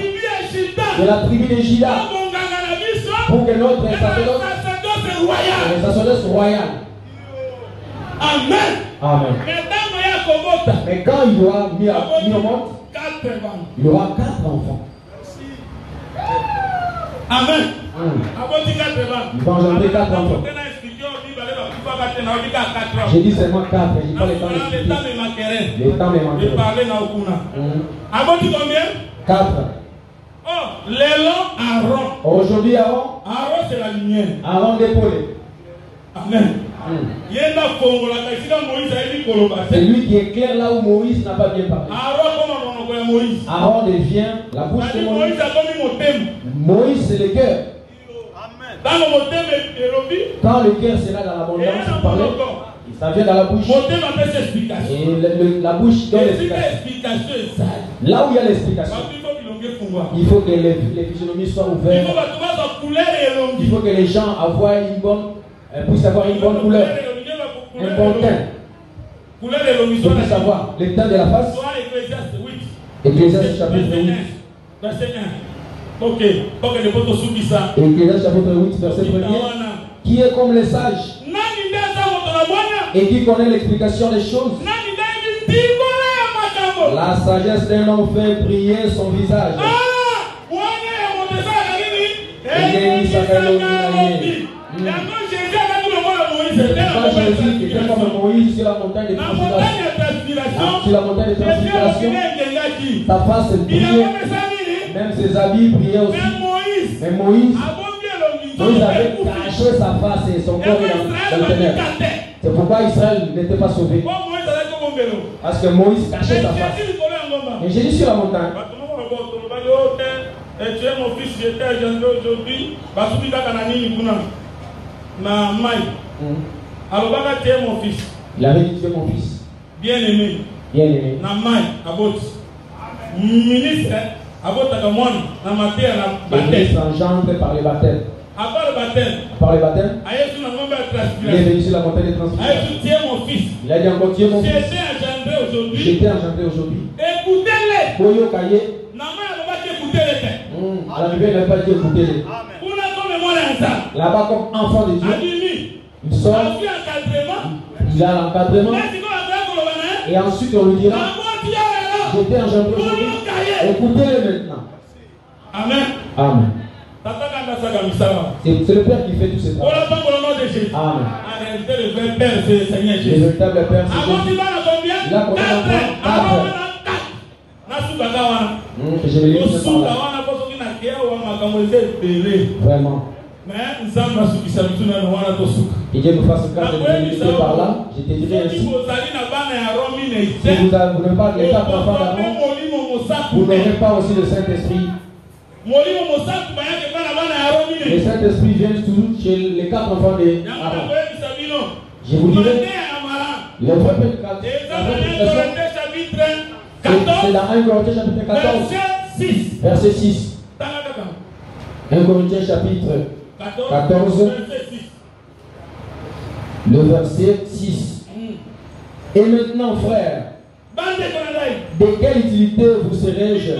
de la tribu de Juda pour que notre sacerdoce royal. Amen. Amen. Mais quand il y aura mis au monde, il y aura 4 enfants. Amen. Il va engendrer 4 enfants. J'ai dit seulement 4, je n'ai pas le temps d'expliquer. Le temps me manque. Combien? 4. Oh, l'élan Aaron. Aujourd'hui, Aaron. Aaron, c'est la lumière. Aaron d'épaulé. Amen. C'est lui qui éclaire là où Moïse n'a pas bien parlé. Aaron devient la bouche de Moïse. Moïse, c'est le cœur. Quand le cœur sera dans l'abondance, vous parlez, ça vient dans la bouche. Et la bouche donne l'explication. Là où il y a l'explication, il faut que les physionomies soient ouvertes. Il faut que les gens puissent avoir une bonne couleur, un bon teint. Il faut savoir le teint de la face. Ecclésiaste chapitre 8. Verset 1. Ok, Ecclésiaste chapitre 8, verset 1. Qui est comme les sages et qui connaît l'explication des choses. La sagesse d'un homme fait briller son visage. Quand Jésus était comme Moïse sur la montagne de transfiguration, sa face brillait, même ses habits brillaient aussi. Mais Moïse avait caché sa face et son corps dans le ténèbres. C'est pourquoi Israël n'était pas sauvé. Parce que Moïse cachait sa face. Et Jésus sur la montagne. Tu es mon fils, j'étais engendré aujourd'hui. Alors, tu es mon fils. Il avait dit tu es mon fils. Bien-aimé. Bien-aimé. Namai, Abot. Ministre, Abot Agamon, Namaté, L'église engendre par le baptême. À part le baptême. Par le baptême. Il est venu sur la montagne de transfiguration. Il a dit encore, tu es mon fils. J'étais engendré aujourd'hui. Écoutez-les. À la Bible, il n'a pas dit écoutez-les. Là-bas, comme enfant de Dieu, il sort, il a l'encadrement. Et ensuite, on lui dira, j'étais engendré aujourd'hui. Écoutez-les maintenant. Amen. Amen. C'est le Père qui fait tous ces travaux. Amen. Le véritable Père, c'est Jésus. Il a combien d'enfants? 4. Je vais lire ça par là. Vraiment. Et Dieu nous fasse grâce de nous limiter par là. Je te dirai ainsi. Si vous n'avez pas les 4 enfants d'avant, vous n'aurez pas aussi le Saint-Esprit. Le Saint-Esprit vient toujours chez les 4 enfants d'Aaron. Je vous dirai, le vrai c'est dans 1 Corinthiens chapitre 14, verset 6. 1 Corinthiens chapitre 14, le verset 6. Et maintenant, frères, de quelle utilité vous serais-je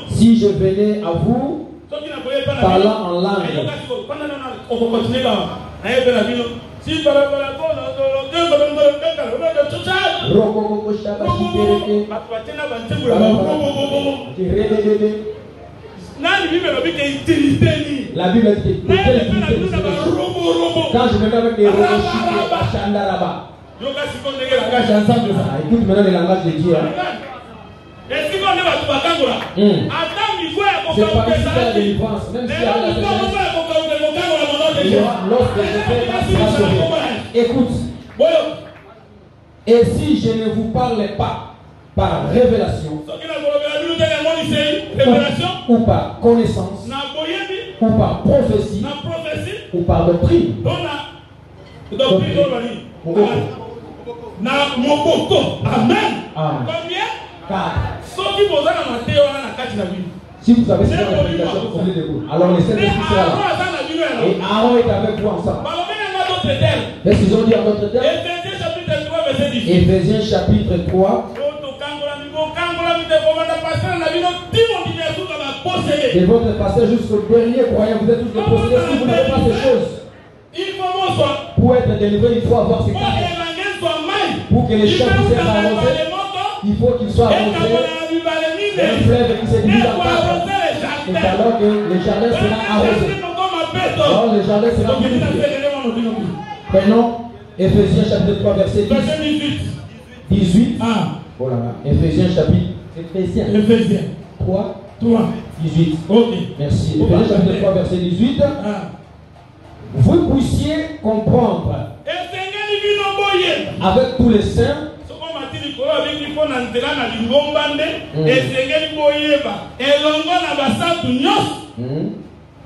si je venais à vous parlant en langue? La Bible dit que quand je venais avec des robots, écoute maintenant le langage de Dieu. C'est pas ici la délivrance, même si lorsque je fais ma sauver. Écoute. Et si je ne vous parlais pas par révélation, ou par connaissance, ou par prophétie, ou par doctrine. Amen. Combien? 4. Si vous avez cette prédication, vous pouvez l'écouter. Alors le Saint-Esprit sera là. Et Aaron est avec vous ensemble. Qu'est-ce qu'ils ont dit en d'autres termes? Éphésiens chapitre 3. Et votre passage jusqu'au dernier croyant, vous êtes tous des possédés. Si vous n'avez pas ces choses, pour être délivré, il faut avoir ces 4. Pour que les champs puissent être arrosés, il faut qu'ils soient arrosés. Un fleuve qui se divise en 4. Et alors que les jardins seront arrosés. Alors les jardins seront purifiés. Prenons Éphésiens chapitre 3 verset 18. Oh là là. Éphésiens chapitre 3 18. Ok. Merci. Éphésiens chapitre 3 verset 18. Vous puissiez comprendre avec tous les saints.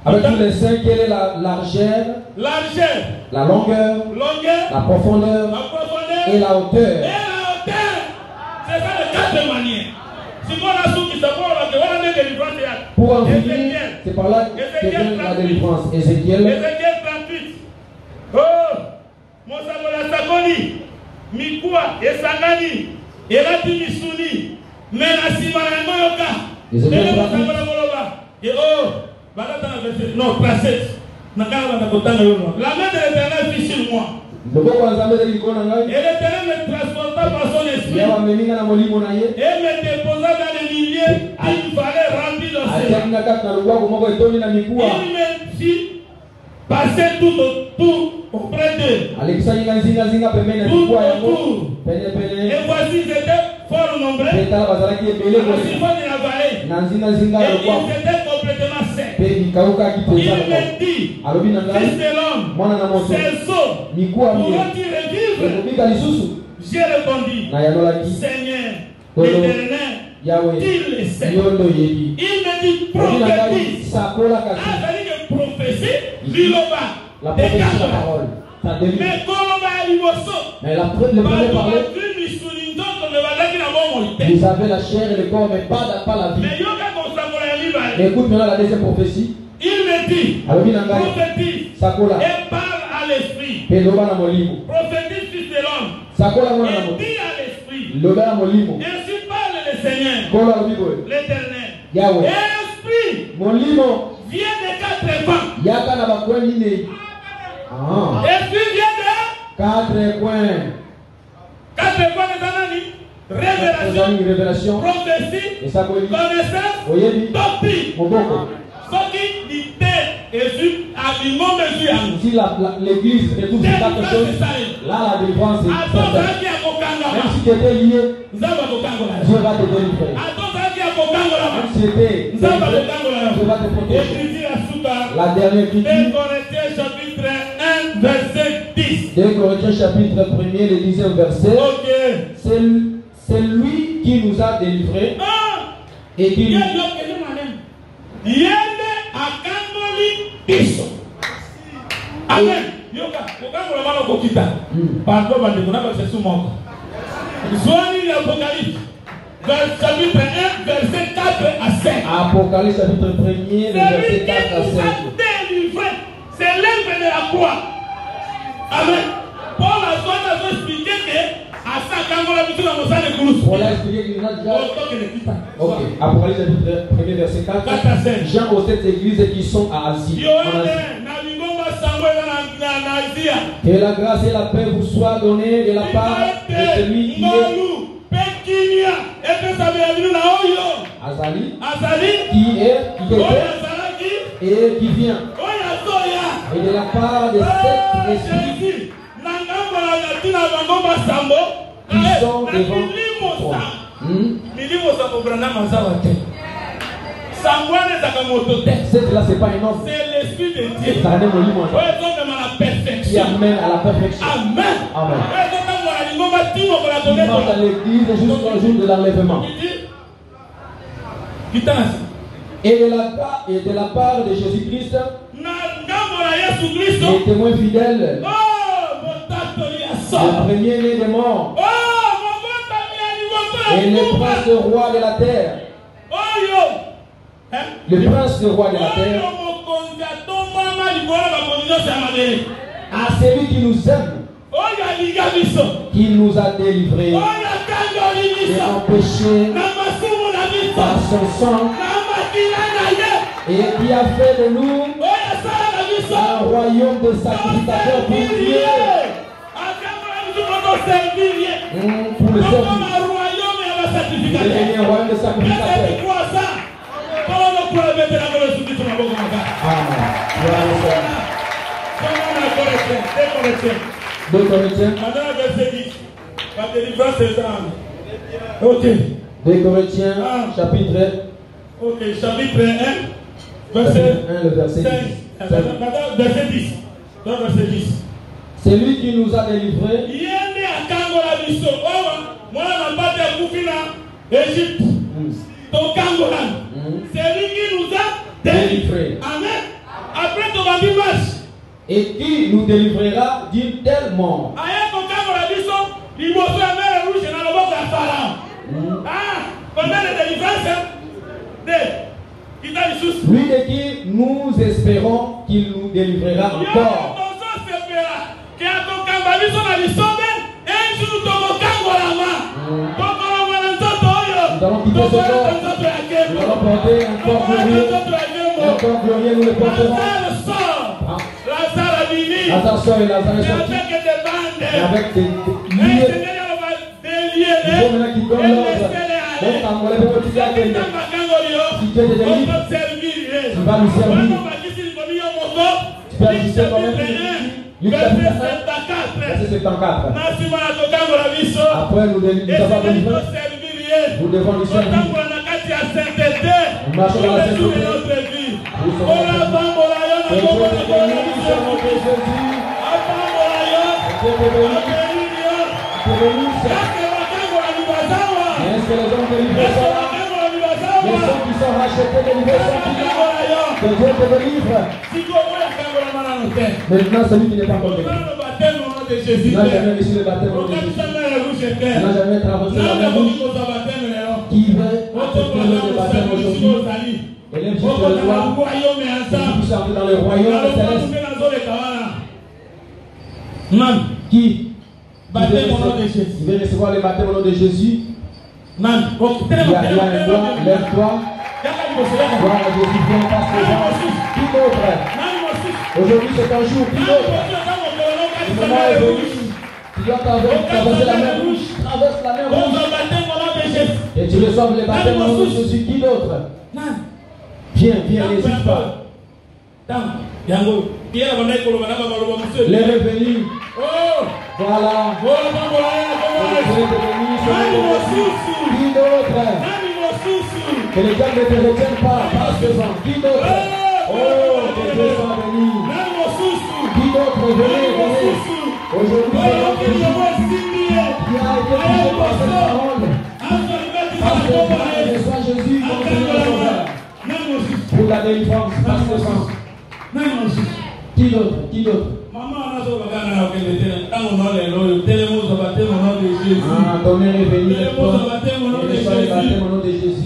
Avec tous les saints, quelle est la largeur, la longueur, la profondeur et la hauteur. C'est ça les 4 manières. Pour en finir, c'est par là que vient la délivrance. Ézéchiel 38. Oh, Mosamola Sakoni, Mikua, Esangani, Elati Misuni, Menasima Namoyoka, et oh, non, placette. La main de l'Éternel fit sur moi. Et l'Éternel me transporta par son esprit et me déposa dans les milliers qu'il fallait remplir d'océans. Il me fit passer tout auprès d'eux. Tout autour. Et voici, ils étaient fort nombreux. Ainsi fort de la vallée. Et ils étaient complètement secs. Il me dit, fils de l'homme, ces eaux pourront-ils revivre? J'ai répondu, Seigneur, l'Éternel, il le sait. Il me dit, prophétise. C'est-à-dire que prophétie, la prophétie, la parole. Mais le premier parler, vous avez la chair et le corps, mais pas la vie. Mais écoute maintenant la deuxième prophétie. Il me dit, prophétise et parle à l'esprit. Prophétise fils de l'homme. Et dis à l'esprit. Ainsi parle le Seigneur, l'Éternel. Esprit, viens de 4 vents. Esprit vient de 4 points. 4 points de révélation, prophétie, connaissance, doctrine. Ce qui dit Jésus a dit mon Jésus. Si l'église retrouve ces 4 choses, là la délivrance est certaine. Même si tu étais lié, Dieu va te délivrer. Même si tu étais lié, Dieu va te protéger. La dernière écriture, 2 Corinthiens chapitre 1, verset 10. 2 Corinthiens chapitre 1er, le 10e verset. C'est lui qui nous a délivrés et qui nous... Amen. Pardon, chapitre 1, verset 4 à 5. Apocalypse chapitre 1er, verset 4 à 5. C'est l'œuvre de la croix. Amen. Paul a souvent expliqué que à ça, quand on a vu dans le de Cruz. Paul a expliqué qu'il n'a déjà. Ok. Apocalypse chapitre 1er, verset 4 à 5. Jean aux 7 églises qui sont à Asie. Que la grâce et la paix vous soient données de la part de celui qui est Azali, qui était et qui vient, et de la part de cet esprit qui sont devant toi. Cette là, c'est pas un homme. C'est l'esprit de Dieu qui amène à la perfection. Amen. Amen. Il marche à l'église jusqu'au jour de l'enlèvement. Et de la part de Jésus-Christ, les témoins fidèles, le premier-né des morts, et le prince roi de la terre. Le prince roi de la terre, à celui qui nous aime, qui nous a délivrés de nos péchés par son sang, et qui a fait de nous un royaume de sacrificateurs pour Dieu, pour le service. Devenir un royaume de sacrificateurs. Deux Corinthiens. Ok. 2 Corinthiens, chapitre 1, verset 1, le verset 10. Verset 10. Verset 10. C'est lui qui nous a délivrés. Égypte. C'est lui qui nous a délivrés. Amen. Après ton marche. Et qui nous délivrera d'une telle mort. Lui de qui nous espérons qu'il nous délivrera encore. Nous allons quitter ce corps. Nous allons porter un corps glorieux. Un corps glorieux, nous le porterons. Lazare sort et Lazare est sorti. Et avec des lieux. Il faut maintenant qu'il donne l'ordre. Donc, on va le petit à quelqu'un. Si tu es des délits, tu vas nous servir. Tu vas ajuster toi-même. Luc chapitre 1, verset 74. Après, nous avons délivré. Nous devons lui servir. Nous marchons dans la sainteté. Nous sommes est-ce que les hommes délivrés sont là? Les gens qui sont rachetés, délivrés sont là. Que Dieu te délivre. Maintenant, celui qui n'est pas encore délivré n'a jamais reçu le baptême de Jésus. N'a jamais traversé la mer rouge. Qui veut accepter le baptême aujourd'hui? Et même si tu le vois, si tu puisses entrer dans le royaume céleste. Qui baptême au nom de Jésus. Il veut recevoir le baptême au nom de Jésus. Il y a un doigt, lève-toi. Gloire à Jésus, viens passe les gens. Qui d'autre? Aujourd'hui c'est un jour. Qui d'autre? Le moment est venu. Tu dois traverser la mer rouge. Traverse la mer rouge. Et tu reçois le baptême au nom de Jésus. Qui d'autre? Viens, n'hésite pas. Les revenus. Voilà. Qui d'autre? Que les gars ne te retiennent pas. Passe devant. Qui d'autre? Oh, que Dieu soit béni. Qui d'autre? Venez. Aujourd'hui, il a été touché par cette parole. Parce que je sois Jésus, mon Seigneur. Pour la délivrance, passe devant. Qui d'autre? Ah, ton mère est béni. Et reçois le baptême au nom de Jésus.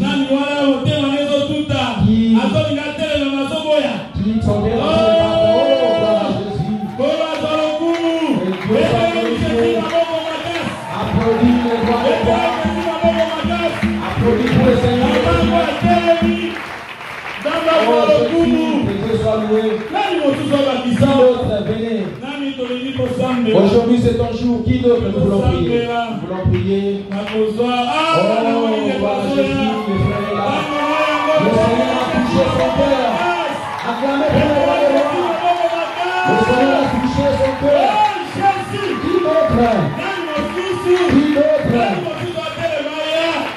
Qui sont bien dans le baptême. Oh, gloire à Jésus. Applaudis les voix de toi. Applaudis pour le Seigneur. Oh, Jésus, que Dieu soit loué. Qui d'autre? Venez. Aujourd'hui c'est ton jour. Qui d'autre? Nous voulons prier. Nous voulons prier. Oh, gloire à Jésus. Le frère est là. Le Seigneur a touché son cœur. Acclamez pour le roi des rois. Le Seigneur a touché son cœur. Qui d'autre?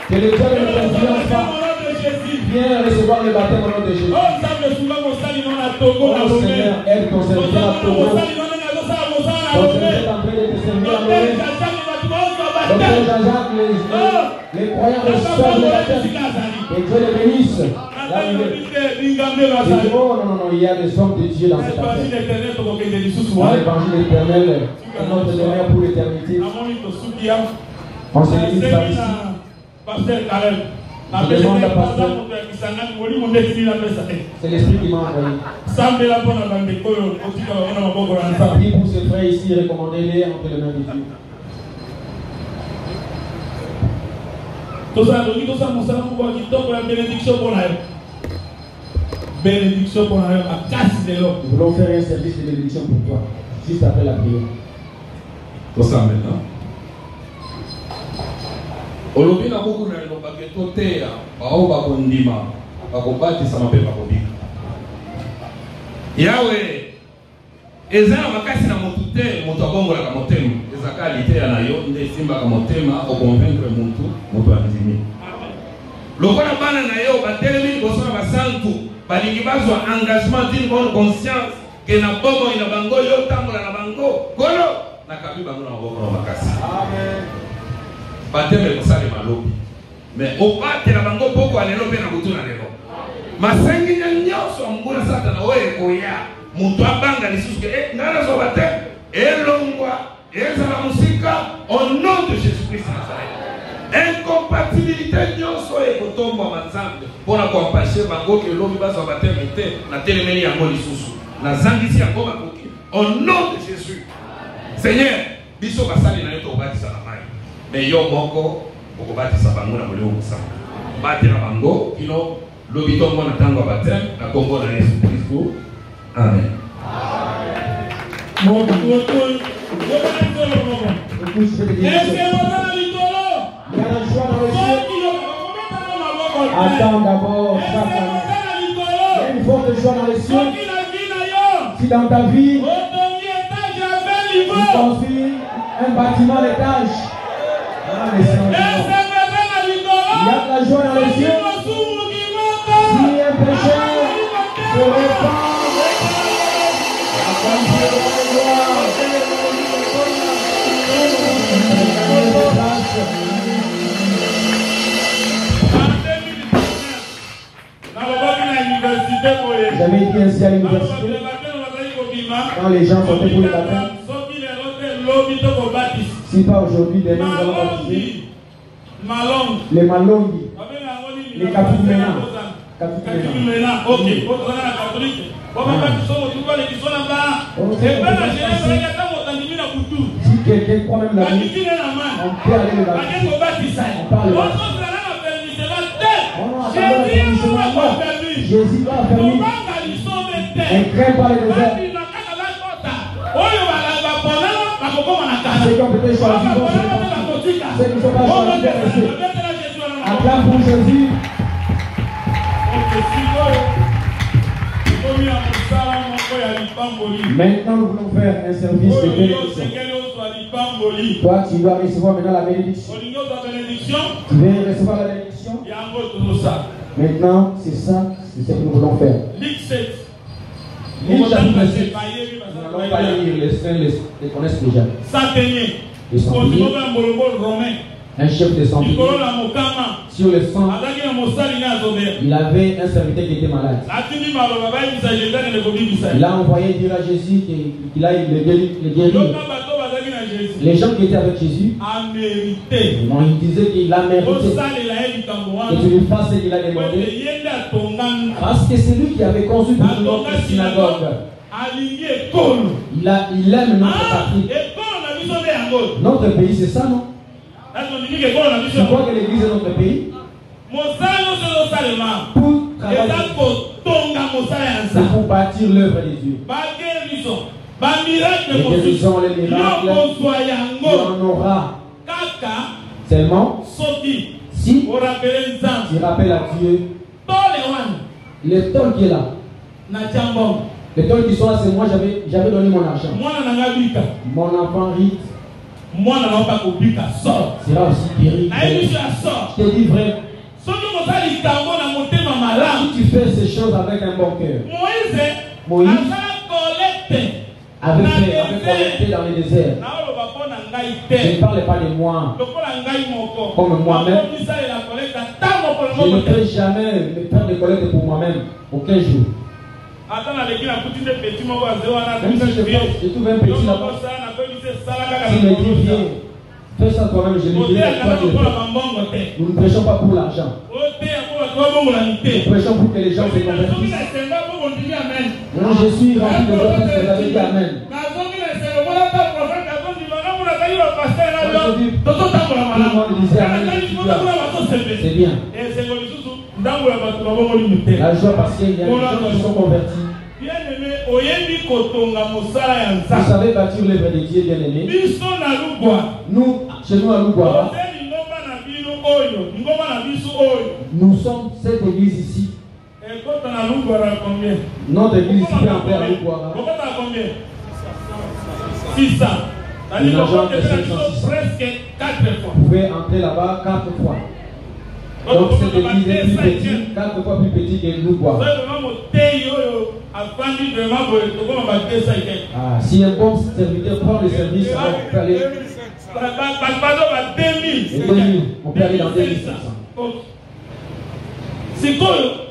Que le diable ne t'influence pas. Viens recevoir le baptême au nom de Jésus. Oh Seigneur, aide ton serviteur à Togo. Ton serviteur est en train de te servir à Lorraine. Docteur Jean-Jacques, les croyants reçoivent le baptême. Et Dieu les bénisse. Oh non, il y a des hommes de Dieu dans cette affaire. Dans l'évangile éternel, notre demeure pour l'éternité. On se limite par ici. Je demande à pasteur. C'est l'esprit qui m'a envoyé. Prie pour ce frère ici, recommandez-les entre les mains de Dieu. Bénédiction pour la casse de l'eau. Nous voulons faire un service de bénédiction pour toi, juste après la prière. Tout ça maintenant. Olobi na beaucoup na lo baketo teya bao bakondima bakobati sama pe bakobika. Yawe ezana makasi na motute moto abongola ka motema ezaka lite na yo nde simba ka motema o convaincre moto andimi. Lokola bana na yo batelemi bosona basantu balingi bazwa engagement d'une bonne conscience que na bomo ina bango yo tambola na bango kolo na kabi bango na boko na makasi. Amen. Bateme kosale malobi mais obate na bango poko alelo pe na butu na lelo masengi nyonso ngula satana oye koya mutu abanga lisusu ke ngana so bate elongwa ezala musika au nom de Jésus-Christ Nazareth. Incompatibilité nyonso e kotomba manzambe pona ko empêcher bango ke lobi bazo bateme te na telemeli yango lisusu na zangisi yango bakoki au nom de Jésus. Seigneur biso basali na yo to batisa na mai mais yo moko okobatisa bango na moleo musanga bate na bango kino lobi tongo na tango bateme na kombo na Yesu Kristo. Amen. Attends d'abord, il y a une forte joie dans les cieux. Si dans ta vie, tu construis un bâtiment d'étage, il y a de la joie dans les cieux. Si un pécheur se répand, j'avais dit ainsi à l'université, quand les gens sortaient pour le baptême, si pas aujourd'hui, demain nous allons baptiser les malongi, les kapimena. Si quelqu'un croit même la vie, on peut aller le baptiser. On parle le baptiser. Jésus va affermir. On craint pas le désert. Ceux qui ont été choisis vont se répandre. Ceux qui ne sont pas choisis vont rester. Acclame pour Jésus. Maintenant, nous voulons faire un service de bénédiction. Toi, tu dois recevoir maintenant la bénédiction. Tu veux recevoir la bénédiction? Maintenant, c'est ça, c'est ce que nous voulons faire. Luc 7. Luc chapitre 7. Nous n'allons pas lire, les saints les connaissent déjà. Les centeniers, un chef de centenier. Sur le sang, il avait un serviteur qui était malade. Il a envoyé dire à Jésus qu'il aille le guérir. Les gens qui étaient avec Jésus, il disait qu'il a mérité que tu lui fasses ce qu'il a demandé. Parce que c'est lui qui avait conçu pour notre synagogue. Il aime notre patrie. Notre pays, c'est ça, non? Tu crois que l'église est notre pays? Pour travailler, c'est pour bâtir l'œuvre de Dieu. Les guérisons, les miracles, il y en aura seulement si tu rappelles à Dieu les tôles qui est là. Les tôles qui sont là, c'est moi, j'avais donné mon argent. Mon enfant Rite sera aussi guéri. Je te dis vrai. Si tu fais ces choses avec un bon cœur, Moïse avait collecté dans les déserts. Je ne parle pas de moi comme moi-même. Je ne peux jamais me faire de collecte pour moi-même aucun jour. Même si je trouve un petit là-bas, s'il me dit viens, fais ça toi-même, je lui dirai toi tu le fais. Nous ne prêchons pas pour l'argent. Nous prêchons pour que les gens se convertissent. Non, je suis rempli de votre esprit, vous avez dit Amen. Tout le monde disait Amen. C'est bien. La joie parce qu'il y a des gens qui sont convertis. Vous savez bâtir l'œuvre de Dieu, bien aimé. Nous, chez nous à Lougoara, nous sommes cette église ici. Notre église ici est entrée à Lougoara. 600. Presque 4 fois. Vous pouvez entrer là-bas 4 fois. Donc cette église est plus petite, 4 fois plus petite que Lougoara. Si un bon serviteur prend le service, alors on peut aller. 2000, on peut aller dans 2500.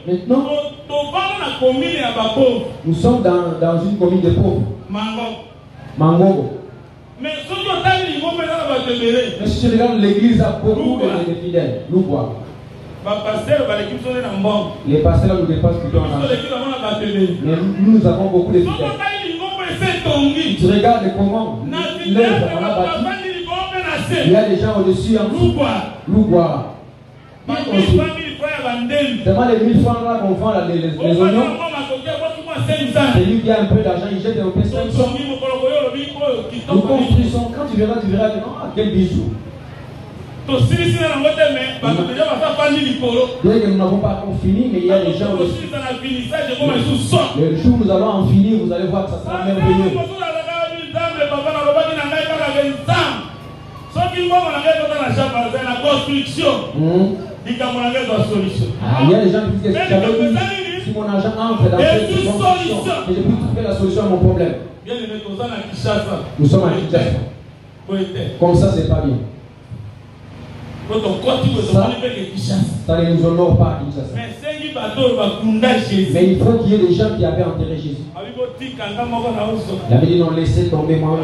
Maintenant, nous sommes dans une commune de pauvres. Mangogo. Mais si tu regardes l'église a beaucoup de fidèles. Lougoara. Les pasteurs nous dépassent plutôt en argent. Mais nous avons beaucoup de fidèles. Tu regardes comment l'œuvre on a bâti. Il y a des gens au-dessus en dessous. Lougoara. Devant les 1000 francs là qu'on vend les oignons. C'est lui qui a un peu d'argent, il jette un peu 500. Nous construisons, quand tu verras que quel bijou. Bien que nous n'avons pas fini, mais il y a des gens aussi. Le jour où nous allons en finir, vous allez voir que ça sera merveilleux. Il y a des gens qui disent que si mon argent entre dans cette construction, je peux trouver la solution à mon problème. Nous sommes à Kinshasa. Comme ça, c'est pas bien. Ça ne nous honore pas à Kinshasa. Mais il faut qu'il y ait des gens qui avaient enterré Jésus. Il avait dit non, laissez tomber moi.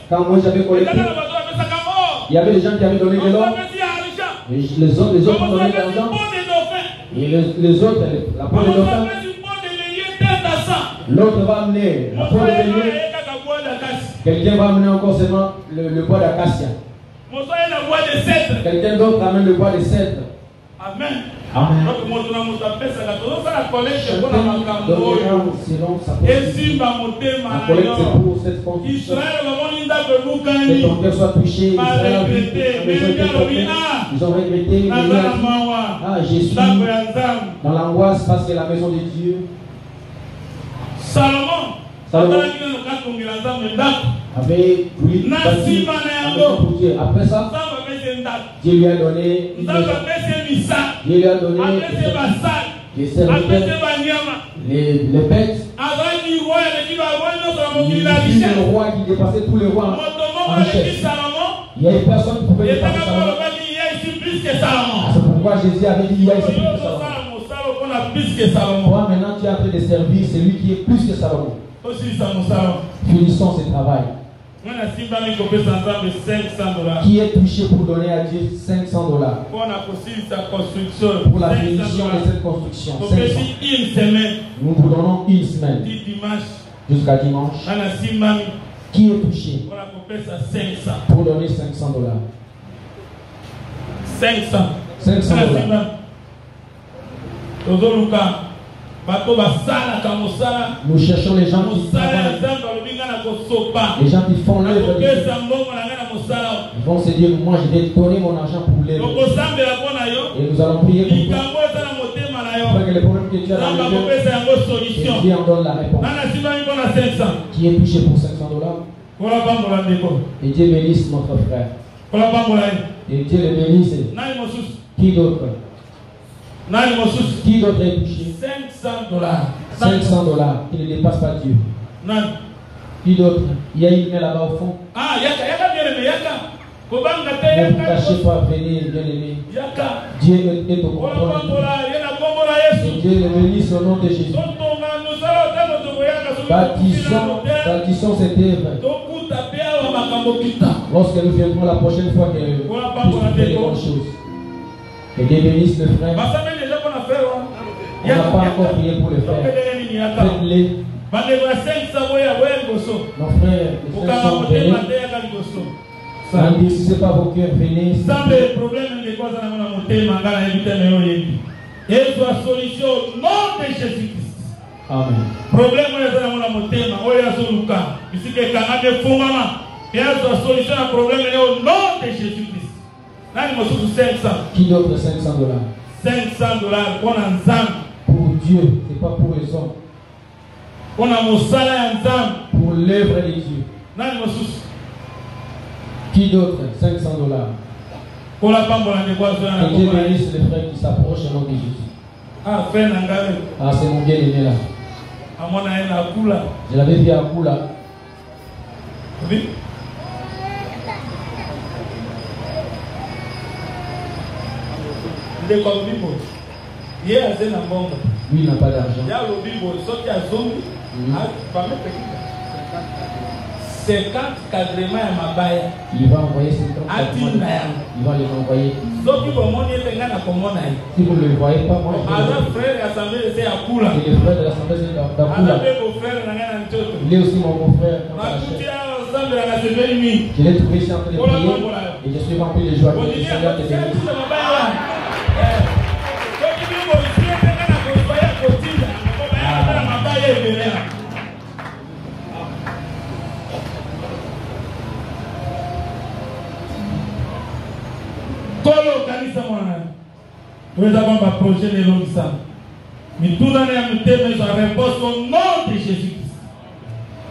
Quand moi j'avais collecté, il y avait des gens qui avaient donné de l'or. Les autres ont donné de l'argent. Et les autres, la peau de dauphin. L'autre va amener la peau de bélier. Quelqu'un va amener encore seulement le bois d'acacia. Quelqu'un d'autre amène le bois de cèdre. Amen. Amen. La collecte c'est pour cette construction. Que ton cœur soit touché. Ils ont regretté. Ah, je suis dans l'angoisse parce que la maison de Dieu. Salomon avait voulu bâtir la maison pour Dieu. Après ça, Dieu lui a donné Dieu lui a donné les serviteurs, les bêtes. Il dit le roi qui dépassait tous les rois en chef. Il y a une personne qui pouvait dépasser Salomon. C'est pourquoi Jésus avait dit il y a ici plus que Salomon. Toi maintenant tu es en train de servir celui qui est plus que Salomon. Finissons ce travail. Qui est touché pour donner à Dieu $500 pour la finition de cette construction? 500. Nous vous donnons une semaine jusqu'à dimanche. Qui est touché pour donner $500? 500 Nous cherchons les gens qui travaillent, les gens qui font l'œuvre de Dieu. Ils vont se dire, moi je vais donner mon argent pour l'œuvre. Et nous allons prier pour toi. Après que les problèmes que tu as dans le cœur, Dieu en donne la réponse. Qui est touché pour $500? Et Dieu bénisse notre frère. Et Dieu le bénisse. Qui d'autre? Qui d'autre est touché? $500 qui ne dépasse pas Dieu. Qui d'autre? Il y a une main là-bas au fond. Ne vous cachez pas, venez, bien-aimé. Dieu est au contrôle. Et Dieu le bénisse au nom de Jésus. Bâtissons cette œuvre. Lorsque nous viendrons la prochaine fois que nous puissions faire les bonnes choses. Que Dieu bénisse le frère. On n'a pas encore prié pour le frère. Faites-les. Nos frères, les frères sont venus. N'endurcissez pas vos cœurs, venez. Amen. Qui d'autre? $500. Pour Dieu, c'est pas pour les hommes. Pour l'œuvre de Dieu. Qui d'autre? $500. Que Dieu bénisse les frères qui s'approchent au nom de Jésus. Ah, c'est mon bien-aimé là. Je l'avais vu à Kula. Oui. Lui, il n'a pas d'argent. Il va envoyer 50 cadrements. Il va les envoyer. Si vous ne le voyez pas, moi je vais. Et le frère de l'assemblée c'est d'Akula. Il est aussi mon beau-frère. Je l'ai trouvé ici en train de prier. Et je suis rempli de joie. Que le Seigneur te bénisse. Nous avons un projet de l'Olissa. Mais tout le monde a mis sa réponse au nom de Jésus-Christ.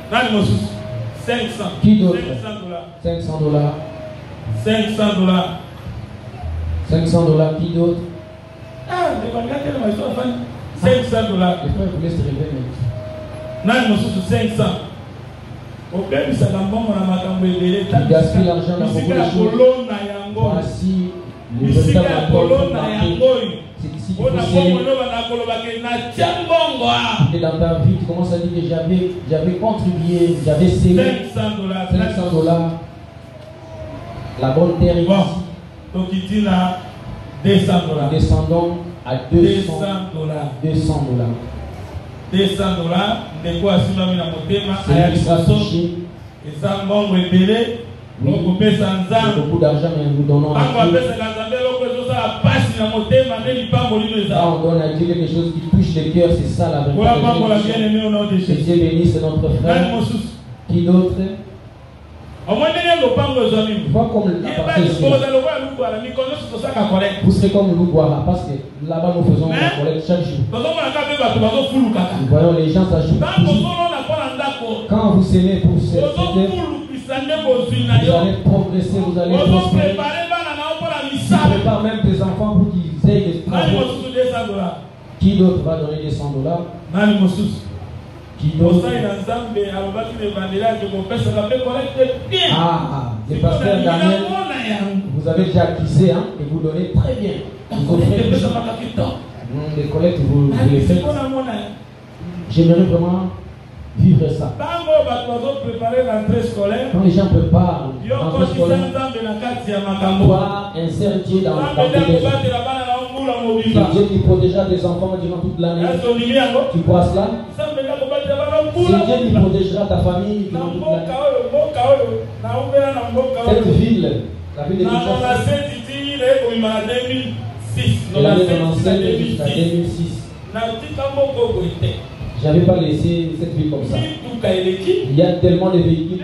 Dans le 500. Qui d'autre? $500. $500. Qui d'autre? Ah, $500. Les frères vous laissent rêver maintenant. 500. Il gaspille l'argent dans beaucoup de choses. Voici le véritable apport. C'est ici qu'il faut sceller. Et dans ta vie, tu commences à dire que j'avais contribué, j'avais scellé $500. La bonne terre est ici. Descendons à $200. $200. C'est qui sera touché. beaucoup d'argent, mais nous donnons à Dieu. On donne à Dieu quelque chose qui touche les cœurs, c'est ça la vérité. Que Dieu bénisse notre frère. Qui d'autre? Vois comme la partie ici. Vous serez comme Louboara, parce que là-bas nous faisons la collecte chaque jour. Nous voyons les gens s'ajoutent. Quand vous s'aimez pour ce vous allez progresser, vous allez prospérer. Tu prépares même tes enfants pour qu'ils aient des travaux. Qui d'autre va donner des $100? Qui d'autre? Le pasteur Daniel, vous avez déjà accusé, hein, et vous donnez très bien. Vous offrez les collectes, vous les faites. J'aimerais vraiment vivre ça. Quand les gens préparent l'entrée scolaire, toi, insère Dieu dans la vie. Dieu qui protégera tes enfants durant toute l'année. Tu crois cela? C'est Dieu qui protégera ta famille durant toute l'année. Cette ville, la ville de Kinshasa, elle avait commencé jusqu'à 2006. Je n'avais pas laissé cette ville comme ça. Il y a tellement de véhicules.